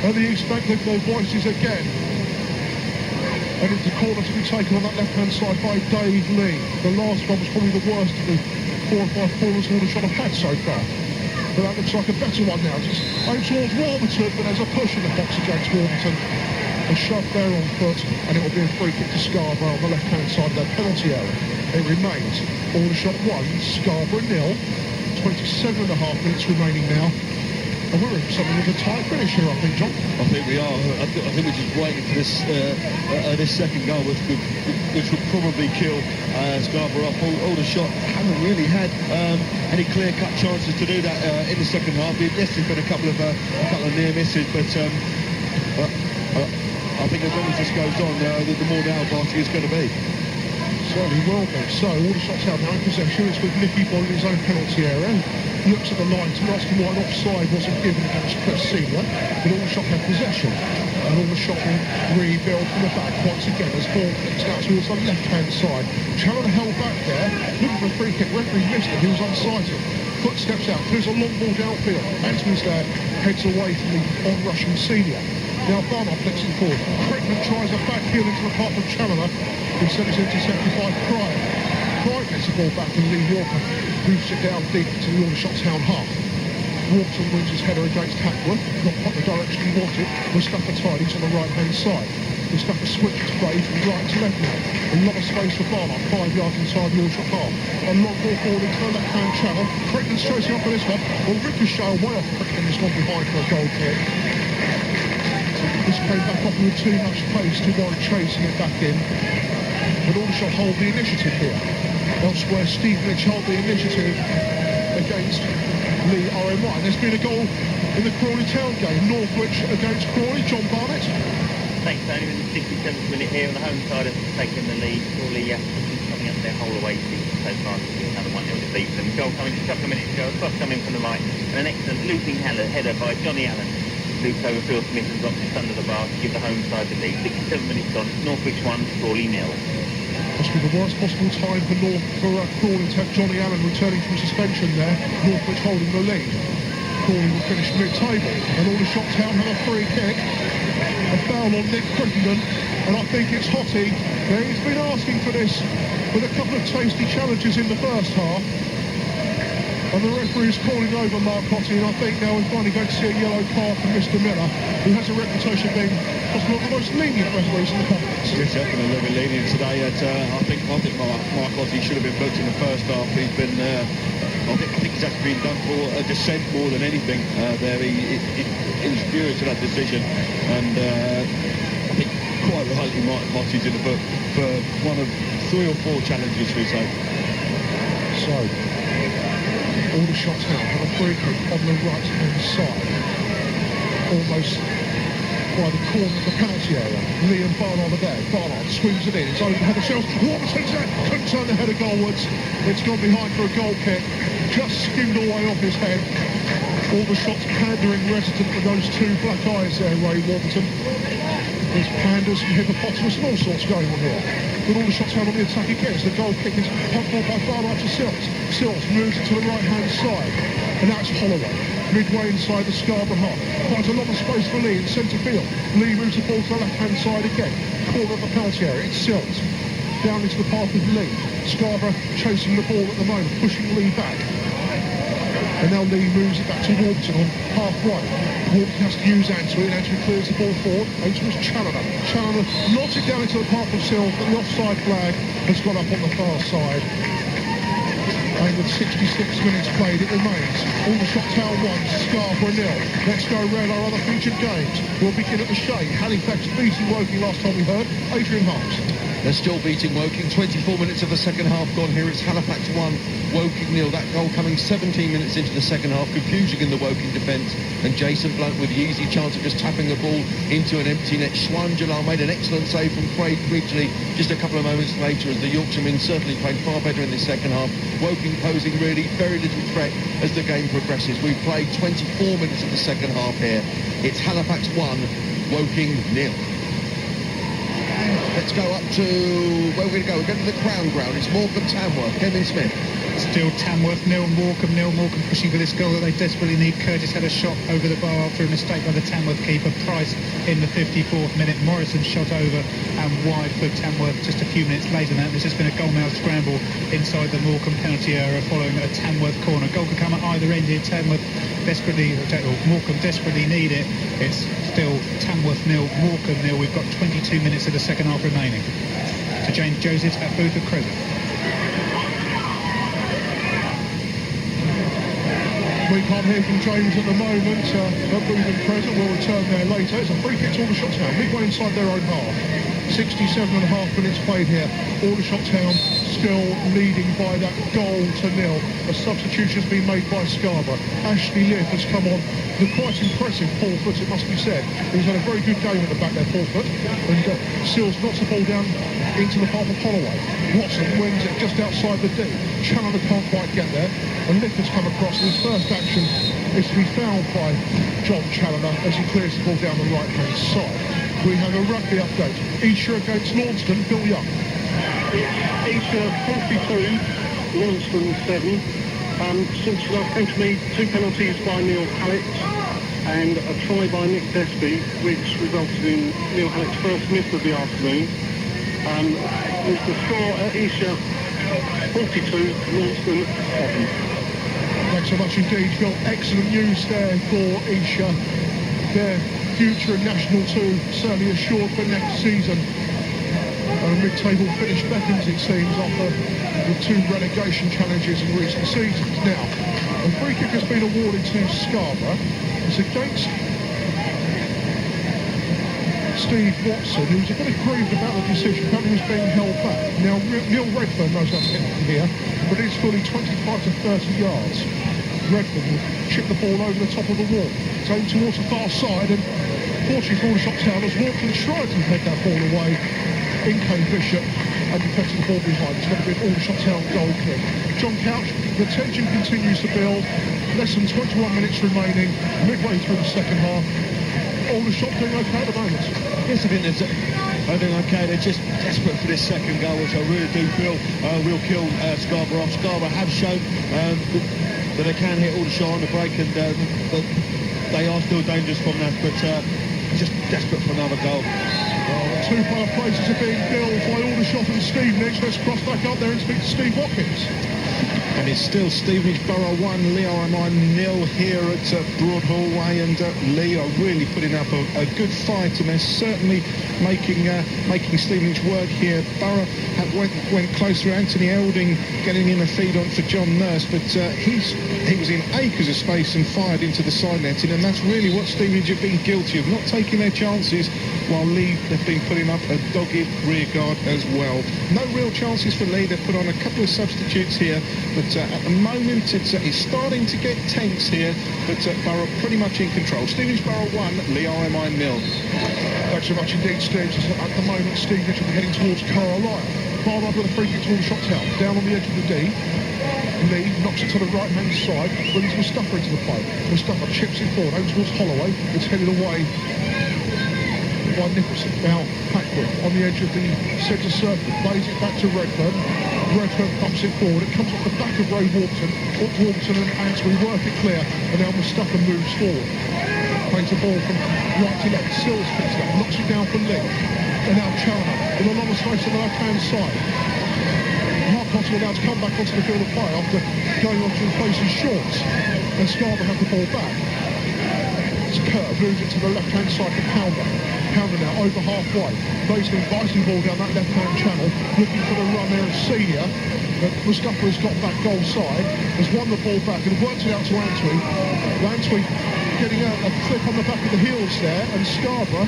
And the East Bank lift their voices again. And it's the corner to be taken on that left-hand side by Dave Lee. The last one was probably the worst of the 4 or 5 corners Aldershot have had so far. But that looks like a better one now. It's aimed towards Warburton, but there's a push in the box against Warburton. A shove there on foot, and it will be a free kick to Scarborough on the left-hand side of their penalty area. It remains Aldershot 1, Scarborough 0. 27.5 minutes remaining now. And we're in something of a tight finish here, I think, John. I think we are. I think we're just waiting for this second goal, which would probably kill Scarborough off. Aldershot haven't really had any clear-cut chances to do that in the second half. Yes, there's been a couple of near misses, but I think as long as this goes on, the more nail-biting it's going to be. Certainly will be. So, Aldershot Town now in possession. It's with Nicky Boyle in his own penalty area. Looks at the line to ask him why an offside wasn't given against Chris Senior. But Aldershot had possession. And Aldershot will rebuild from the back once again as ball flicks out towards the left-hand side. Challoner held back there, looking for a free kick. Referee missed it. He was unsighted. Foot steps out, clears a long ball downfield. Anthony's there, heads away from the on-rushing Senior. Now Barnard flicks it forward. Crickman tries a back heel into the path of Challoner. Instead it's intercepted by Pryor. Pryor gets the ball back and Lee Walker moves it down deep to the Aldershot Town half. Walton wins his header against Hackworth, not quite the direction he wanted. Mustafa tidies on the right-hand side. Mustafa switches play from right to left now. A lot of space for Barnard, 5 yards inside the Aldershot half. A long ball forward into the left-hand channel. Crickman's chasing up for this one. Well, ricochet away off Crickman has gone behind for a goal kick. This came back off with too much pace to warrant chasing it back in. But Aldershot hold the initiative here. Elsewhere, Stevenage hold the initiative against Lee RMI. There's been a goal in the Crawley Town game. Northwich against Crawley. John Barnett. Thanks, Tony. In the 67th minute here on the home side have taken the lead. Crawley coming up their whole away season so far. Another 1-0 defeat for them. Goal coming just a couple of minutes ago. A cross coming from the right. And an excellent looping header by Johnny Allen. Looped over Phil Smith and dropped just under the bar to give the home side the lead. 67 minutes on. Northwich 1, Crawley 0. Must be the worst possible time for Crawley to have Johnny Allen returning from suspension there. Northwich holding the lead. Crawley will finish mid-table. And Aldershot Town have a free kick. A foul on Nick Crittenden. And I think it's Hottie. Now, he's been asking for this with a couple of tasty challenges in the first half. And the referee is calling over Mark Hottie, and I think now we're finally going to see a yellow card from Mr. Miller, who has a reputation of being possibly one of the most lenient referees in the conference. Yes, definitely a little bit lenient today. I think Mark Hottie should have been booked in the first half. He's been, I think he's actually been done for a dissent more than anything. There, he was furious with that decision, and I think quite rightly Mark Hottie's in the book for one of 3 or 4 challenges, we say. So, Aldershot Town have a free kick on the right-hand side, almost by the corner of the penalty area. Lee and Barnard are there. Barnard swings it in. It's over the head of Shells. Warburton's there. Couldn't turn the header goalwards. It's gone behind for a goal kick. Just skimmed away off his head. Aldershot's pandering resident with those 2 black eyes there, Ray Warburton. There's pandas and hippopotamus and all sorts going on here. But Aldershot Town on the attack again. The goal kick is pumped ball by Barnard to Sills. Sills moves it to the right-hand side. And that's Holloway. Midway inside the Scarborough half. Finds a lot of space for Lee in centre field. Lee moves the ball to the left-hand side again. Corner of the penalty area. It's Sills. Down into the path of Lee. Scarborough chasing the ball at the moment, pushing Lee back. And now Lee moves it back to Warburton on half-right. Warburton has to use Antwi, and Antwi clears the ball forward. Antwi is Challoner. Challoner knocks it down into the path of Sills, but the offside flag has gone up on the far side. And with 66 minutes played, it remains Aldershot Town 1, Scarborough 0. Let's go round our other featured games. We'll begin at the Shade. Halifax beating Woking last time we heard. Adrian Harms. They're still beating Woking. 24 minutes of the second half gone here. It's Halifax 1, Woking 0. That goal coming 17 minutes into the second half. Confusion in the Woking defence. And Jason Blunt with the easy chance of just tapping the ball into an empty net. Schwan Jalal made an excellent save from Craig Ridgely just a couple of moments later, as the Yorkshiremen certainly played far better in the second half. Woking posing really very little threat as the game progresses. We've played 24 minutes of the second half here. It's Halifax 1, Woking 0. Let's go up to where we're going to go. We're going to the Crown Ground. It's Morecambe Tamworth. Kevin Smith. Still Tamworth 0, Morecambe 0. Morecambe pushing for this goal that they desperately need. Curtis had a shot over the bar after a mistake by the Tamworth keeper. Price in the 54th minute. Morrison shot over and wide for Tamworth just a few minutes later than that. There's just been a goal-mouth scramble inside the Morecambe penalty area following a Tamworth corner. Goal could come at either end here. Tamworth desperately, or Morecambe desperately need it. It's still Tamworth 0, Morecambe 0. We've got 22 minutes of the second half remaining. To James Josephs at Booth of Crescent. We can't hear from James at the moment. At Booth and Crescent, we'll return there later. It's a free kick to Aldershot Town, midway inside their own half. 67.5 minutes played here. Aldershot Town still leading by that goal to nil. A substitution has been made by Scarborough. Ashley Liff has come on with quite impressive 4 foot, it must be said. He's had a very good game at the back there, 4 foot, and Seals knocks the ball down into the path of Holloway. Watson wins it just outside the D. Challoner can't quite get there, and Liff has come across. His first action is to be fouled by John Challoner as he clears the ball down the right-hand side. We have a rugby update. Esher against Launceston, Bill Young. Esher 42, Launceston 7. Since last came to me, 2 penalties by Neil Hallett and a try by Nick Despy, which resulted in Neil Hallett's first miss of the afternoon. Is the score at Esher 42, Launceston 7. Thanks so much indeed, Phil. Excellent news there for Esher. Their future in National 2 certainly assured for next season. Mid-table finish beckons, it seems, after the 2 relegation challenges in recent seasons. Now, a free kick has been awarded to Scarborough. It's against Steve Watson, who's a bit aggrieved about the decision. Apparently he was being held back. Now, Neil Redfern knows how to get from here, but it's fully 25 to 30 yards. Redfern will chip the ball over the top of the wall. It's aimed towards the far side, and fortunately for Aldershot Town, as Walton tried to head that ball away, in came Bishop and deflected the ball behind. It's going to be an Aldershot Town goal kick. John Couch, the tension continues to build. Less than 21 minutes remaining, midway through the second half. Aldershot doing okay at the moment. Yes, I think they're doing okay. They're just desperate for this second goal, which I really do feel will kill Scarborough. Scarborough have shown that they can hit Aldershot on the break, and they are still dangerous from that, but just desperate for another goal. The 2 far places are being filled by Aldershot and Stevenage. Let's cross back up there and speak to Steve Watkins. And it's still Stevenage Borough 1, Lee RMI 0 here at Broadhall Way, and Lee are really putting up a good fight, and they're certainly making Stevenage work here. Borough went closer. Anthony Elding getting in a feed on for John Nurse, but he was in acres of space and fired into the side netting, and that's really what Stevenage have been guilty of, not taking their chances, while Lee have been putting up a dogged rear guard as well. No real chances for Lee. They've put on a couple of substitutes here, but at the moment it's starting to get tense here, but Borough pretty much in control. Stevenage Borough 1, Lee RMI 0. Thanks so much indeed, Steve. At the moment, Stevenage will be heading towards Carlisle. Carlisle with a free kick to Aldershot Town, down on the edge of the D. Lee knocks it to the right-hand side, brings Mustafa into the play. Mustafa chips it forward, over towards Holloway. It's headed away by Nicholson. Now Packwood on the edge of the centre circle, plays it back to Redfern. Redfern pumps it forward. It comes off the back of Ray Walton. Walton and Antwi work it clear, and now Mustafa moves forward. Plays the ball from right to left. Sills picks it up, knocks it down for Lee. And now Challoner with a lot of space on the left-hand side. Marcotte allowed to come back onto the field of play after going off to replace his shorts, and Scarborough have the ball back. It's Kerr, moves it to the left-hand side for Pounder. Pounder now over halfway. Basically inviting the ball down that left-hand channel, looking for the run there of Senior. But Mustafa's got that goal side, has won the ball back and worked it out to Antwi. Antwi getting a clip on the back of the heels there, and Scarborough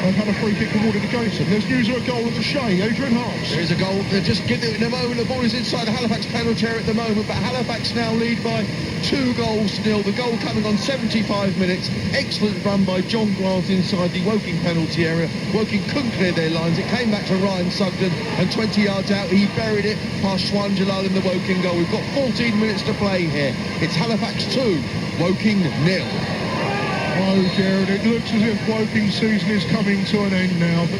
have had a free kick awarded against them. There's news of a goal at the Shea, Adrian Harps. There is a goal. They're just getting it in a moment. The ball is inside the Halifax penalty area at the moment, but Halifax now lead by 2-0. The goal coming on 75 minutes. Excellent run by John Grant inside the Woking penalty area. Woking couldn't clear their lines. It came back to Ryan Sugden, and 20 yards out, he buried it past Shwan Jalal in the Woking goal. We've got 14 minutes to play here. It's Halifax 2, Woking 0. Oh dear, and it looks as if Woking's season is coming to an end now. But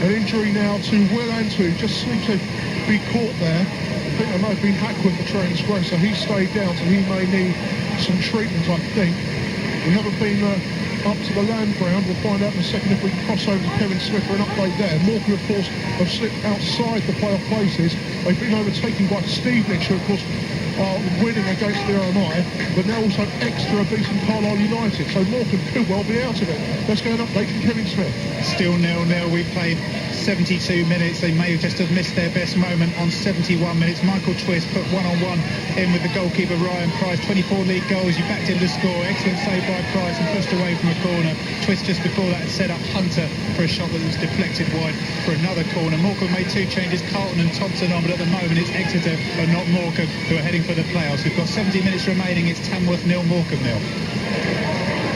an injury now to Will Antwi, just seemed to be caught there. I think there might have been Hackworth, the transgressor. He stayed down, so he may need some treatment, I think. We haven't been up to the land ground. We'll find out in a second if we can cross over to Kevin Smith for an update there. Morecambe, of course, have slipped outside the playoff places. They've been overtaken by Stevenage, who, of course, are winning against the RMI, but now also extra beating Carlisle United, so Morecambe could well be out of it. Let's get an update from Kevin Smith. Still 0-0. We played 72 minutes. They may just have missed their best moment on 71 minutes. Michael Twist put one-on-one in with the goalkeeper Ryan Price. 24 league goals. You backed in the score. Excellent save by Price and pushed away from a corner. Twist just before that set up Hunter for a shot that was deflected wide for another corner. Morecambe made two changes, Carlton and Thompson on, but at the moment it's Exeter and not Morecambe who are heading for the playoffs. We've got 70 minutes remaining. It's Tamworth 0, Morecambe 0.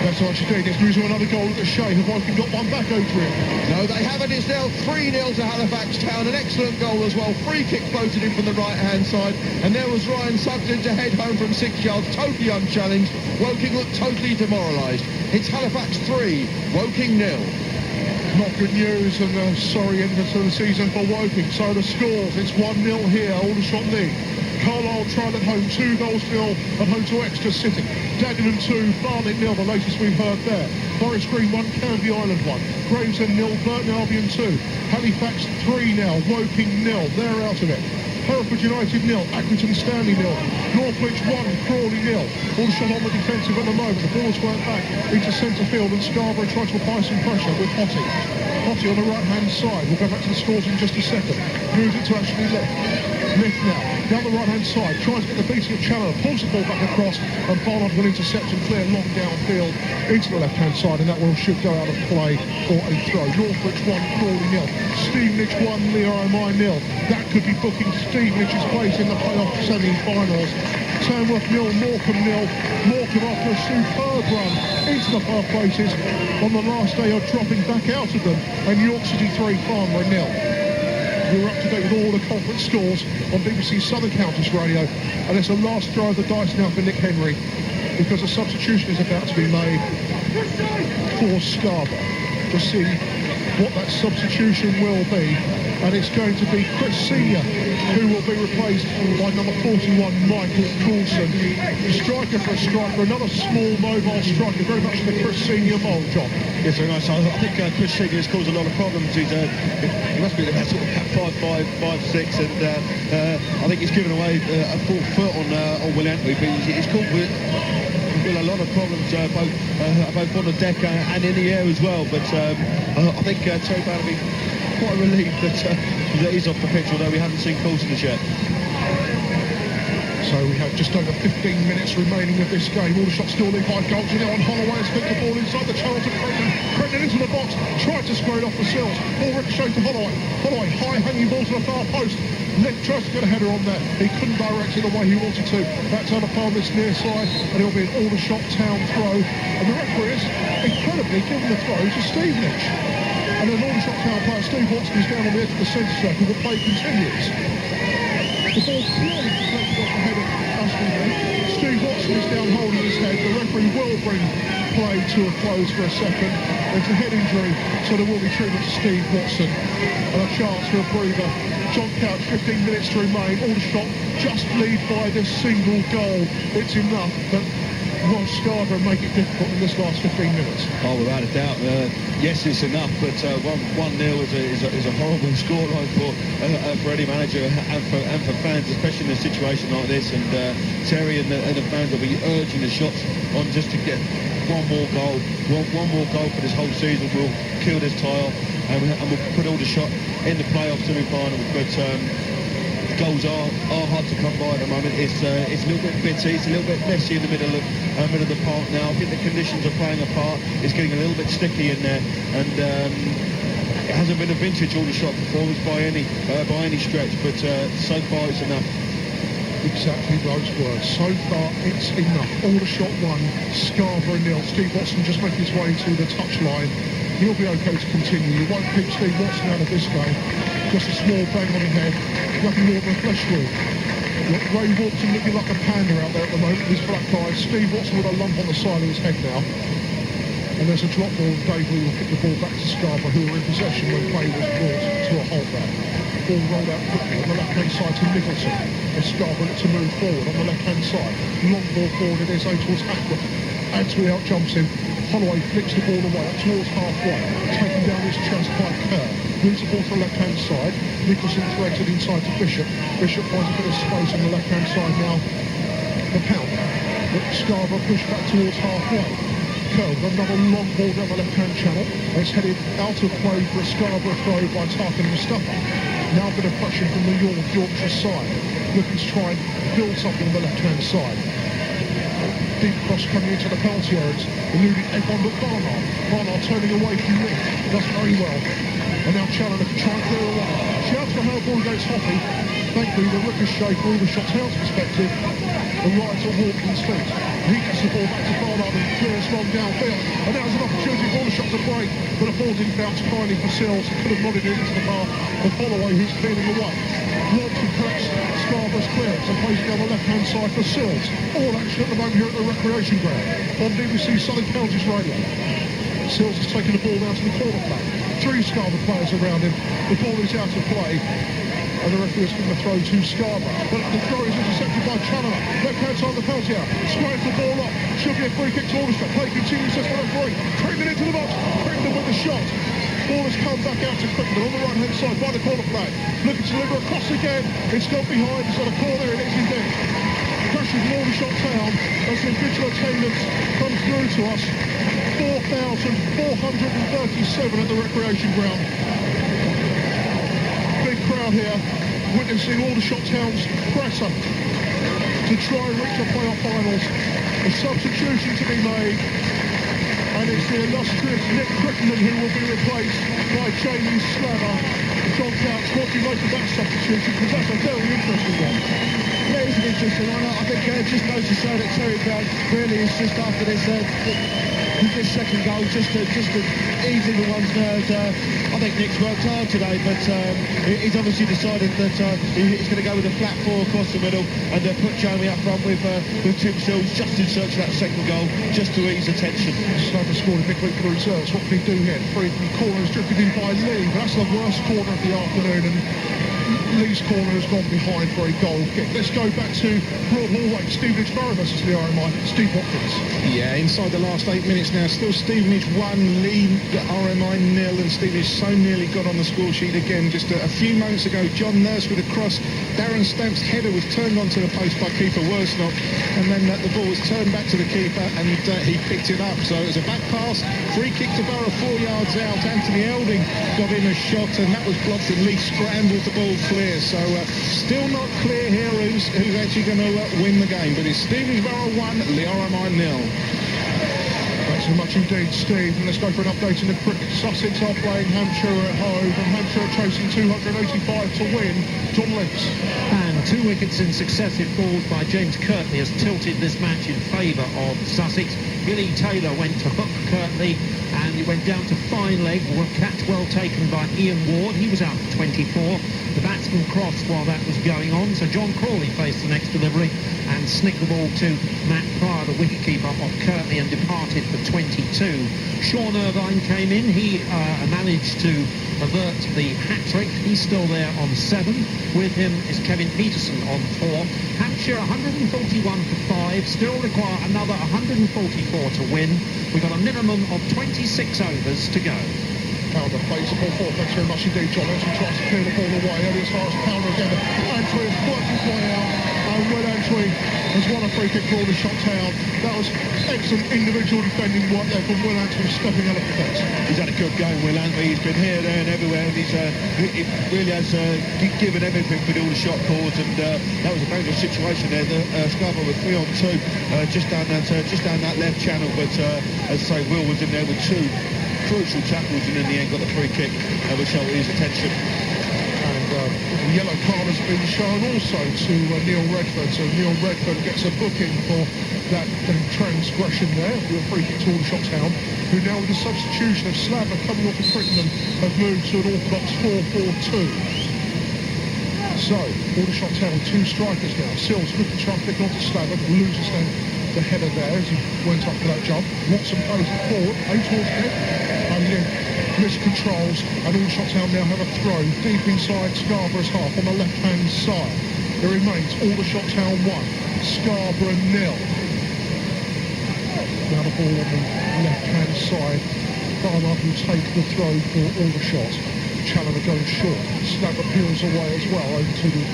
That's what you do. There's news of another goal at the Shea. Have Woking got one back, Adrian? No, they haven't. It's now 3-0 to Halifax Town. An excellent goal as well. Free kick floated in from the right-hand side. And there was Ryan Sugden to head home from 6 yards, totally unchallenged. Woking looked totally demoralised. It's Halifax 3, Woking 0. Not good news, and sorry end to the season for Woking. So the scores, it's 1-0 here, Aldershot lead. Carlisle trial at home, 2-0 at home to Exeter City. Dagenham 2, Barnet 0, the latest we've heard there. Forest Green 1, Canby Island 1. Gravesend 0, Burton Albion 2. Halifax 3 now, Woking 0, they're out of it. Hereford United 0, Accrington Stanley 0. Northwich 1, Crawley 0. Aldershot on the defensive at the moment. The ball's went back into centre field, and Scarborough tries to apply some pressure with Hottie. Hottie on the right-hand side. We'll go back to the scores in just a second. Moves it to actually Lift now. Down the right-hand side. Tries to get the beating of Chandler. Pulls the ball back across, and Barnard will intercept and clear long downfield into the left-hand side, and that one should go out of play for a throw. Northwich 1, Crawley 0. Stevenage 1, RMI 0. That could be booking Stevenage's place in the playoff semi-finals. Tamworth 0, Morecambe 0. Morecambe after a superb run into the playoff places on the last day are dropping back out of them, and York City 3, Farnborough 0. We're up to date with all the conference scores on BBC Southern Counties Radio, and it's the last throw of the dice now for Nick Henry, because a substitution is about to be made for Scarborough. To see what that substitution will be, and it's going to be Chris Senior who will be replaced by number 41 Michael Coulson. Striker for a striker, another small mobile striker, very much in the Chris Senior mould, John. Yes, very nice. I think Chris Senior has caused a lot of problems. He must be about sort of 5'5", 5'6", and I think he's given away a full foot on Will Antwi, but he's caught with a lot of problems both on the deck and in the air as well. But I think Terry Brown will be quite relieved that he's off the pitch, although we haven't seen Coulson as yet. So we have just over 15 minutes remaining of this game. Aldershot still lead by goals. You know, on Holloway has picked the ball inside the channel to Crennan. Crennan into the box, tried to square it off the sills. Ball ricocheted to Holloway. Holloway, high hanging ball to the far post. Lick tries to get a header on there. He couldn't direct it the way he wanted to. Back to the palm this near side, and it'll be an Aldershot Town throw. And the referee is incredibly giving the throw to Stevenage. And an Aldershot Town player, Steve Watson, is down on the edge of the centre circle. The play continues. The ball clearly deflected off the head of Stevenage. Steve Watson is down holding his head. The referee will bring play to a close for a second. It's a head injury, so there will be treatment to Steve Watson. And a chance for a breather. John Couch, 15 minutes to remain. Aldershot just lead by this single goal. It's enough, but will Scarborough make it difficult in this last 15 minutes? Oh, without a doubt. Yes, it's enough, but 1-0 is a horrible scoreline for any manager and for fans, especially in a situation like this. And Terry and the fans will be urging the shots on just to get one more goal. One more goal for this whole season will kill this tie off, and we'll put Aldershot in the playoff semi-final. But goals are hard to come by at the moment. It's a little bit bitty, it's a little bit messy in the middle of the park now. I think the conditions are playing a part. It's getting a little bit sticky in there, and it hasn't been a vintage Aldershot performance by any stretch, but so far it's enough. Exactly those words. So far, it's enough. Aldershot 1, Scarborough 0. Steve Watson just making his way to the touchline. He'll be okay to continue. You won't keep Steve Watson out of this game. Just a small bang on the head. Nothing more than a flesh wound. Ray Walton looking like a panda out there at the moment with his black eyes. Steve Watson with a lump on the side of his head now. And there's a drop ball. Dave Lee will kick the ball back to Scarborough, who were in possession when play was brought to a halt there. Ball rolled out quickly on the left-hand side to Nicholson. As Scarborough look to move forward on the left-hand side. Long ball forward it is towards Ackwood. Antwi out jumps him. Holloway flicks the ball away up towards halfway. Taken down his chest by Kerr. Moves the ball to the left-hand side. Nicholson threaded inside to Bishop. Bishop finds a bit of space on the left-hand side now. The pound. But Scarborough pushed back towards halfway. Kerr with another long ball down the left-hand channel. It's headed out of play for a Scarborough throw by Tarkin Mustafa. Now a bit of pressure from the Yorkshire side. Looking to try and build something on the left-hand side. Deep cross coming into the penalty areas, eluding everyone but Barnard. Barnard turning away from Nick, does very well. And now Challoner can try and clear away. Shouts for her ball against Hoppy. Thankfully, the ricochet from Aldershot Town's perspective, the right to Walton's feet. He gets the ball back to Barnard and clears long downfield. And now there's an opportunity for Aldershot to break, but the ball didn't bounce kindly for Sills. He could have nodded it into the path of Holloway, who's clearing away. Walton collects Scarborough's clearance and plays it down the left-hand side for Sills. All action at the moment here at the recreation ground on BBC Southern Counties Radio. Sills has taken the ball down to the corner flag. 3 Scarborough players around him. The ball is out of play. And the referee is giving a throw to Scarborough. But the throw is intercepted by Challoner. Left-hand side of the penalty area. Squares the ball up. Should be a free kick to Aldershot. Play continues, says the referee. Crittenden into the box. Crittenden with the shot. Ball has come back out to Crittenden on the right-hand side by the corner flag. Looking to deliver across again. It's gone behind. It's got a corner. It is indeed. Pressure from Aldershot Town as the official attendance comes through to us. 4,437 at the recreation ground. Big crowd here witnessing Aldershot Town's presser to try and reach the playoff finals. A substitution to be made, and it's the illustrious Nick Crittenden who will be replaced by Jamie Slaver. John Couch, what do you make of that substitution? Because that's a very interesting one. Yeah, it's an interesting one. I think it just goes to show that Terry Brown really is just after this second goal, just to ease everyone's nerves. I think Nick's worked hard today, but he's obviously decided that he's going to go with a flat 4 across the middle and put Jamie up front with Tim Sills just in search of that second goal, just to ease the tension. Slaver scored a big week for the reserves. What can he do here? Free from the corner is drifted in by Lee. But that's the worst corner of the afternoon, and Lee's corner has gone behind for a goal kick. Let's go back to Broad Hallway. Stevenage Borough versus the RMI. Steve Watkins. Yeah, inside the last 8 minutes now. Still Stevenage 1, Lee RMI 0, and Stevenage so nearly got on the score sheet again. Just a few moments ago, John Nurse with a cross. Darren Stamp's header was turned onto the post by keeper Worsnock, and then the ball was turned back to the keeper, and he picked it up. So it was a back pass, free kick to Borough 4 yards out. Anthony Elding got in a shot, and that was blocked, and Lee scrambled the ball clear. So still not clear here who's actually going to win the game, but it's Stevenage Borough 1, Lee RMI 0. Thanks so much indeed, Steve. And let's go for an update in the cricket. Sussex are playing Hampshire at home, and Hampshire are chasing 285 to win. John Lynch. And 2 wickets in successive balls by James Kirtley has tilted this match in favour of Sussex. Billy Taylor went to hook Kirtley, and it went down to fine leg. Catch well taken by Ian Ward. He was out for 24. The batsman crossed while that was going on, so John Crawley faced the next delivery and snicked the ball to Matt Pryor, the wicketkeeper of Kirtley, and departed for 22. Sean Irvine came in. He managed to avert the hat-trick. He's still there on 7. With him is Kevin Peterson on 4. Hampshire 141 for 5. Still require another 144 to win. We've got a minimum of 26 overs to go. Pounder plays the ball forward. Thanks very much indeed, John. Antwi tries to clear the ball away. Early as far as Pounder again. Antwi has worked his way out. And when Antwi has won a free kick for Aldershot Town. That was excellent individual defending work there from Will Anthony stepping out of defence. He's had a good game, Will Anthony. He's been here, there and everywhere, and he really has given everything for the Aldershot cause, and that was a dangerous situation there. Scarborough were 3 on 2 just down that left channel, but as I say, Will was in there with 2 crucial tackles, and in the end got the free kick, which held his attention. And the yellow card has been shown also to Neil Redford, so Neil Redford gets a booking for that transgression there, with a free kick to Aldershot Town, who now with the substitution of Slabber coming off of Crittenden have moved to an orthodox 4-4-2. So, Aldershot Town, 2 strikers now. Sills looking to try and pick onto Slabber, but loses the header there as he went up for that jump. Watson plays it forward, A towards head, and again, missed controls, and Aldershot Town now have a throw deep inside Scarborough's half on the left-hand side. It remains Aldershot Town 1, Scarborough 0. Now the ball on the left-hand side. Barnard will take the throw for Aldershot. Challoner going short. Slabber peels away as well over to the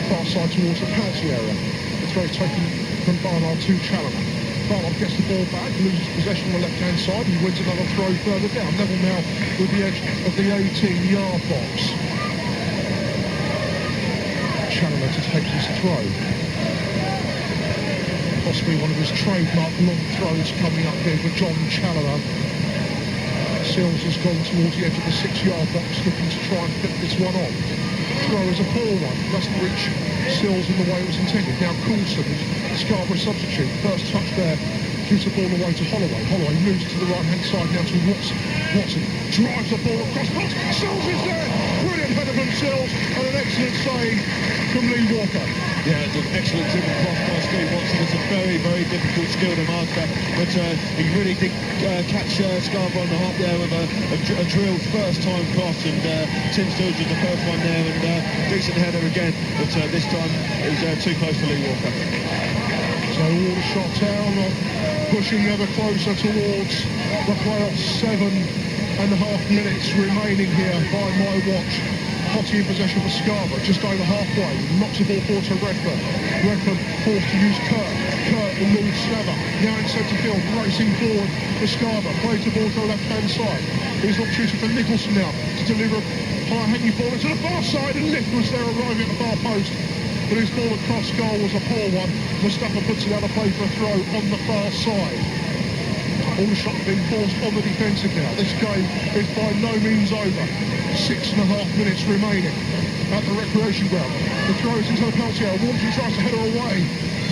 far side towards the penalty area. The throw taken from Barnard to Challoner. Barnard gets the ball back, loses possession on the left-hand side. He wins another throw further down. Level now with the edge of the 18-yard box. Challoner to take his throw. Possibly one of his trademark long throws coming up here for John Challoner. Sills has gone towards the edge of the 6-yard box looking to try and flip this one on. Throw is a poor one, doesn't reach Sills in the way it was intended. Now Coulson, Scarborough substitute, first touch there, gives the ball away to Holloway. Holloway moves to the right-hand side now to Watson. Watson drives the ball across pass. Sills is there! Brilliant header from Sills and an excellent save from Lee Walker. Yeah, it's an excellent dribble cross by Steve Watson. It's a very, very difficult skill to master, but he really did catch Scarborough on the hop there with a drilled first-time cross, and Tim Sills was the first one there, and decent header again, but this time it was too close to Lee Walker. So Aldershot Town pushing ever closer towards the playoffs. 7.5 minutes remaining here by my watch. Hotty in possession for Scarborough, just over halfway. Knocks the ball forward to Redford. Redford forced to use Kirk. Kirk eludes Slabber. Now in centre field, racing forward for Scarborough. Plays the ball to the left-hand side. Here's an opportunity for Nicholson now to deliver a high-hanging ball into the far side, and Lift was there arriving at the far post. But his ball across goal was a poor one. Mustafa puts it out of play for a throw on the far side. Aldershot being forced on the defensive now. This game is by no means over. 6.5 minutes remaining at the recreation ground. The throw is into the penalty area. Warmsley tries to header away.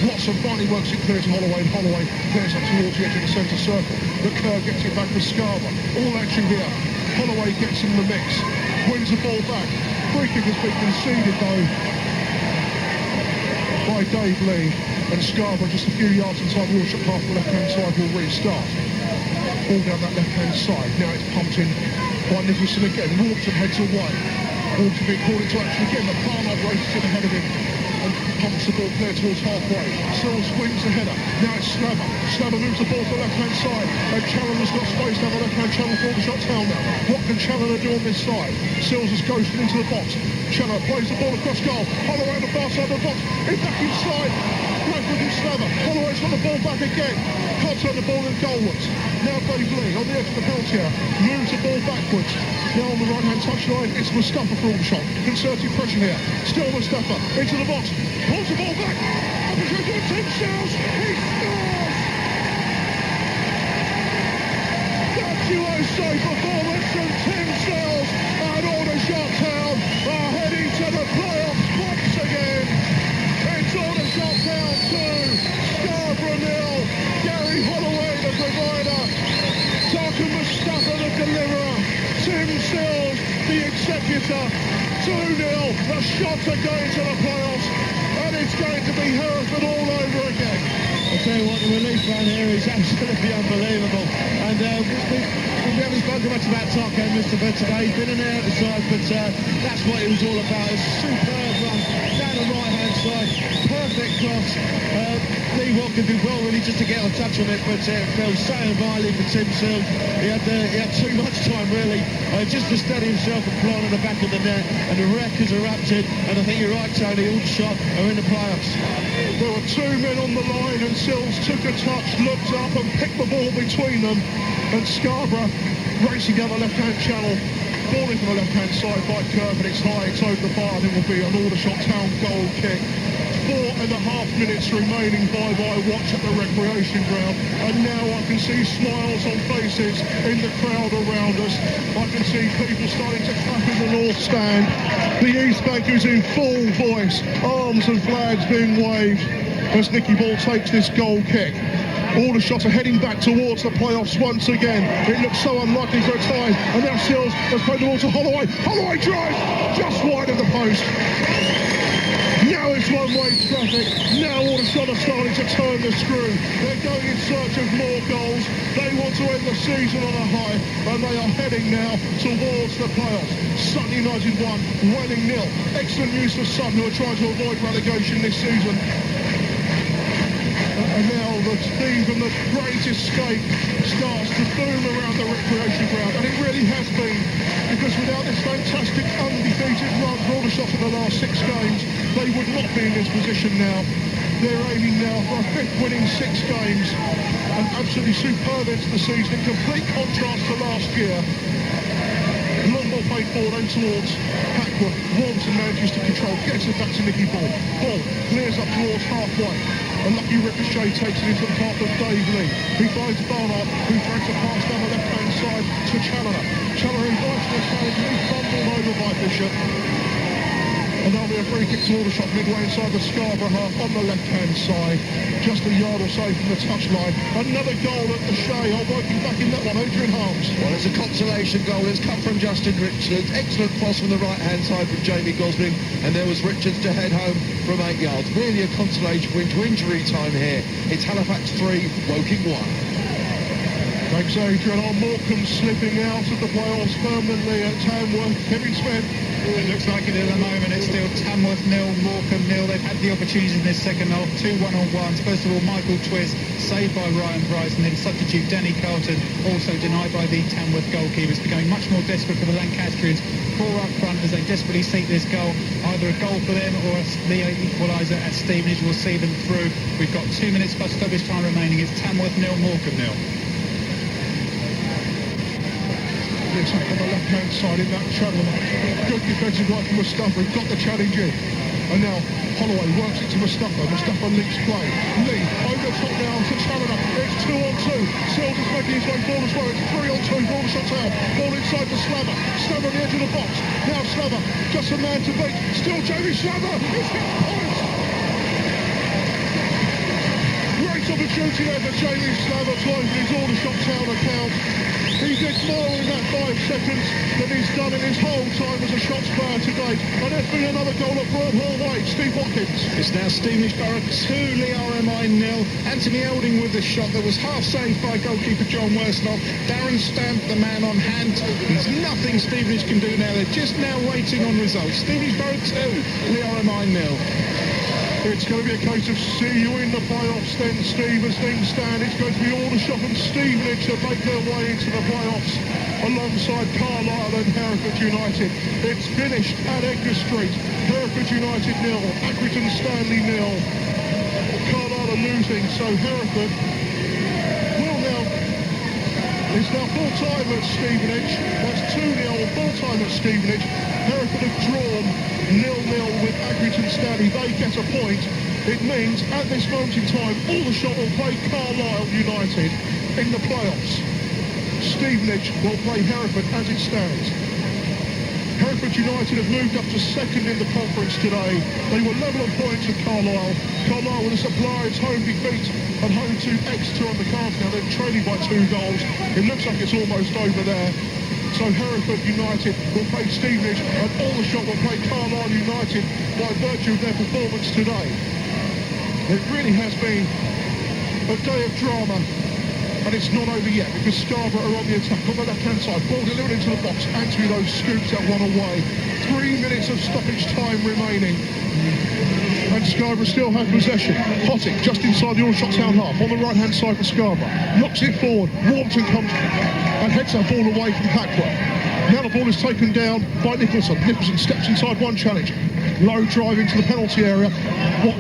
Watson finally works it clear to Holloway, and Holloway clears up towards the edge of the centre circle. But Kerr gets it back for Scarborough. All action here. Holloway gets in the mix. Wins the ball back. Free kick has been conceded though by Dave Lee, and Scarborough just a few yards inside the Aldershot half, the left-hand side will restart. All down that left-hand side. Now it's pumped in by Nicholson again. Warmton heads away. Warmton being called into action again, but Barnard races to the head of him and pumps the ball clear towards halfway. Sills swings the header. Now it's Slabber. Slabber moves the ball to the left-hand side, and Challoner's got space down the left-hand channel for Aldershot Town now. What can Challoner do on this side? Sills has ghosted into the box. Challoner plays the ball across goal. Holloway on the far side of the box. He's back inside. Bradford and Slabber. Holloway's got the ball back again. Can't turn the ball in goalwards. Now Dave Lee on the edge of the penalty area. Moves the ball backwards. Now on the right-hand touchline, it's Mustafa for Aldershot. Concerted pressure here. Still Mustafa into the box. Pulls the ball back. Opportunity for Tim Sills. He scores! Virtuoso performance from Tim Sills, and Aldershot Town are heading to the playoffs once again. It's Aldershot Town 2, Scarborough 0. Gary Holloway the provider, Tarkan Mustafa the deliverer, Tim Sills the executor. 2-0, the shots are going to the playoffs, and it's going to be Hereford all over again. I'll tell you what, the relief run here is absolutely unbelievable. And we haven't spoken much about Tarkan Mustafa today. He's been in and out the side, but that's what it was all about. It's a superb run down the right-hand side. Perfect cross. Lee Walker did well really just to get on touch on it, but it fell so entirely for Tim Sills. He had too much time really, just to steady himself and fly on the back of the net, and the wreck has erupted. And I think you're right, Tony, Aldershot are in the playoffs. There were two men on the line, and Sills took a touch, looked up and picked the ball between them, and Scarborough racing down the left-hand channel, ball into the left-hand side by Curve, and it's high, it's over the bar, and it will be an Aldershot Town goal kick. 4.5 minutes remaining by watch at the recreation ground, and now I can see smiles on faces in the crowd around us. I can see people starting to clap in the north stand. The East Bank is in full voice, arms and flags being waved as Nicky Ball takes this goal kick. Aldershot are heading back towards the playoffs once again. It looks so unlikely for a time, and now Sills has played the ball to Holloway. Holloway drives just wide of the post. Now it's one-way traffic. Now Aldershot are starting to turn the screw. They're going in search of more goals. They want to end the season on a high, and they are heading now towards the playoffs. Sutton United 1, Welling 0. Excellent news for Sutton, who are trying to avoid relegation this season. And now the theme from the Great Escape starts to boom around the recreation ground, and it really has been, because without this fantastic undefeated run for Aldershot in the last 6 games, they would not be in this position now. They're aiming now for a 5th winning 6 games, an absolutely superb end to the season, in complete contrast to last year. Long ball played forward and towards Hackworth. Warmson manages to control, gets it back to Nicky Ball. Ball clears up towards halfway. A lucky ricochet takes it into the path of Dave Lee. He finds Barnard, who drags a pass down the left-hand side to Challoner. Challoner invites the challenge, and he's fumbled over by Bishop. And there'll be a free kick to Aldershot midway inside the Scarborough half on the left-hand side, just a yard or so from the touchline. Another goal at the Shea. Working back in that one, Adrian Harms. Well, it's a consolation goal. It's come from Justin Richards. Excellent cross from the right-hand side from Jamie Gosling, and there was Richards to head home from 8 yards. Really a consolation win to injury time here. It's Halifax 3, Woking 1. Thanks, Adrian. Morecambe slipping out of the playoffs permanently at Tamworth. Kevin Smith. It looks like it at the moment. It's still Tamworth 0, Morecambe 0. They've had the opportunities in this second half. 2 one-on-ones. First of all, Michael Twiss saved by Ryan Price, and then substitute Danny Carlton also denied by the Tamworth goalkeeper. It's becoming much more desperate for the Lancastrians. 4 up front as they desperately seek this goal. Either a goal for them or the equaliser at Stevenage will see them through. We've got 2 minutes plus stoppage time remaining. It's Tamworth 0, Morecambe 0. Attack on the left-hand side in that channel. Good defensive work from Mustafa. He's got the challenge in. And now Holloway works it to Mustafa. Mustafa links play. Lee over the top now to Challoner. It's 2-on-2. Sills is making his way forward as well. It's 3-on-2. Aldershot Town. Ball inside to Slaver. Slaver on the edge of the box. Now Slaver. Just a man to beat. Still Jamie Slaver. He's hit points. Great opportunity there for Jamie Slaver to open his Aldershot Town account. He did more in that 5 seconds than he's done in his whole time as a shots player to date. And there's been another goal at Broadhall Way. Steve Watkins. It's now Stevenage Borough 2, Lee RMI 0. Anthony Elding with the shot that was half saved by goalkeeper John Worsnoff. Darren Stamp, the man on hand. There's nothing Stevenage can do now. They're just now waiting on results. Stevenage Borough 2, Lee RMI 0. It's going to be a case of see you in the playoffs then, Steve, as things stand. It's going to be Aldershot and Stevenage that make their way into the playoffs alongside Carlisle and Hereford United. It's finished at Edgar Street. Hereford United 0, Accrington Stanley 0. Carlisle are losing, so Hereford will now... It's now full-time at Stevenage. That's 2-0, full-time at Stevenage. Hereford have drawn 0-0 with Accrington Stanley. They get a point. It means at this moment in time, Aldershot will play Carlisle United in the playoffs. Stevenage will play Hereford as it stands. Hereford United have moved up to 2nd in the conference today. They were level on points with Carlisle. Carlisle with a surprise home defeat at home to Exeter on the cards now. They're trailing by 2 goals. It looks like it's almost over there. So Hereford United will play Stevenage and Aldershot will play Carlisle United by virtue of their performance today. It really has been a day of drama, and it's not over yet because Scarborough are on the attack on the left-hand side. Ball delivered into the box. Anthony, though, scoops that one away. 3 minutes of stoppage time remaining. And Scarborough still have possession. Hottick just inside the Aldershot town half on the right-hand side for Scarborough. Knocks it forward. Warburton comes and heads that ball away from Packworth. Now the ball is taken down by Nicholson. Nicholson steps inside one challenge. Low drive into the penalty area.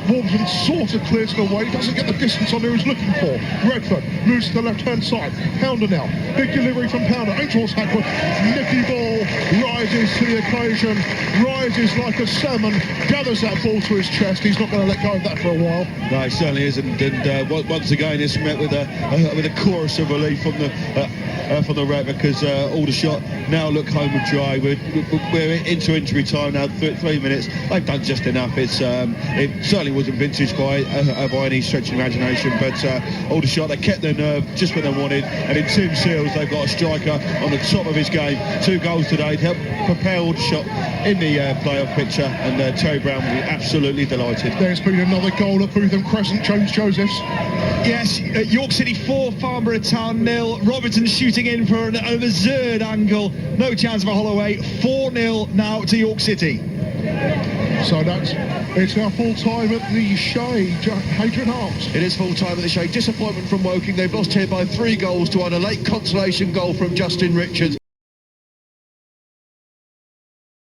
Warburton sort of clears it away. Doesn't get the distance on there he's looking for. Redford moves to the left-hand side. Pounder now. Big delivery from Pounder. Aimed towards Hackworth. Nicky Ball rises to the occasion. Rises like a salmon. Gathers that ball to his chest. He's not going to let go of that for a while. No, it certainly isn't. And once again, it's met with a chorus of relief from the rep, because Aldershot now look home and dry. We're into injury time now. 3 minutes. They've done just enough. It certainly wasn't vintage by any stretch of imagination, but Aldershot, they kept their nerve just when they wanted, and in Tim Seals they've got a striker on the top of his game. 2 goals today to help prepare Aldershot in the playoff picture, and Terry Brown will be absolutely delighted. There's been another goal at Bootham Crescent. James Josephs. Yes, York City 4, Farnborough Town 0. Robertson shooting in for an absurd angle. No chance for Holloway. 4-0 now to York City. So it's now full time at the Shea. Hadrian Harms. It is full time at the Shea. Disappointment from Woking. They've lost here by 3 goals to 1. A late consolation goal from Justin Richards.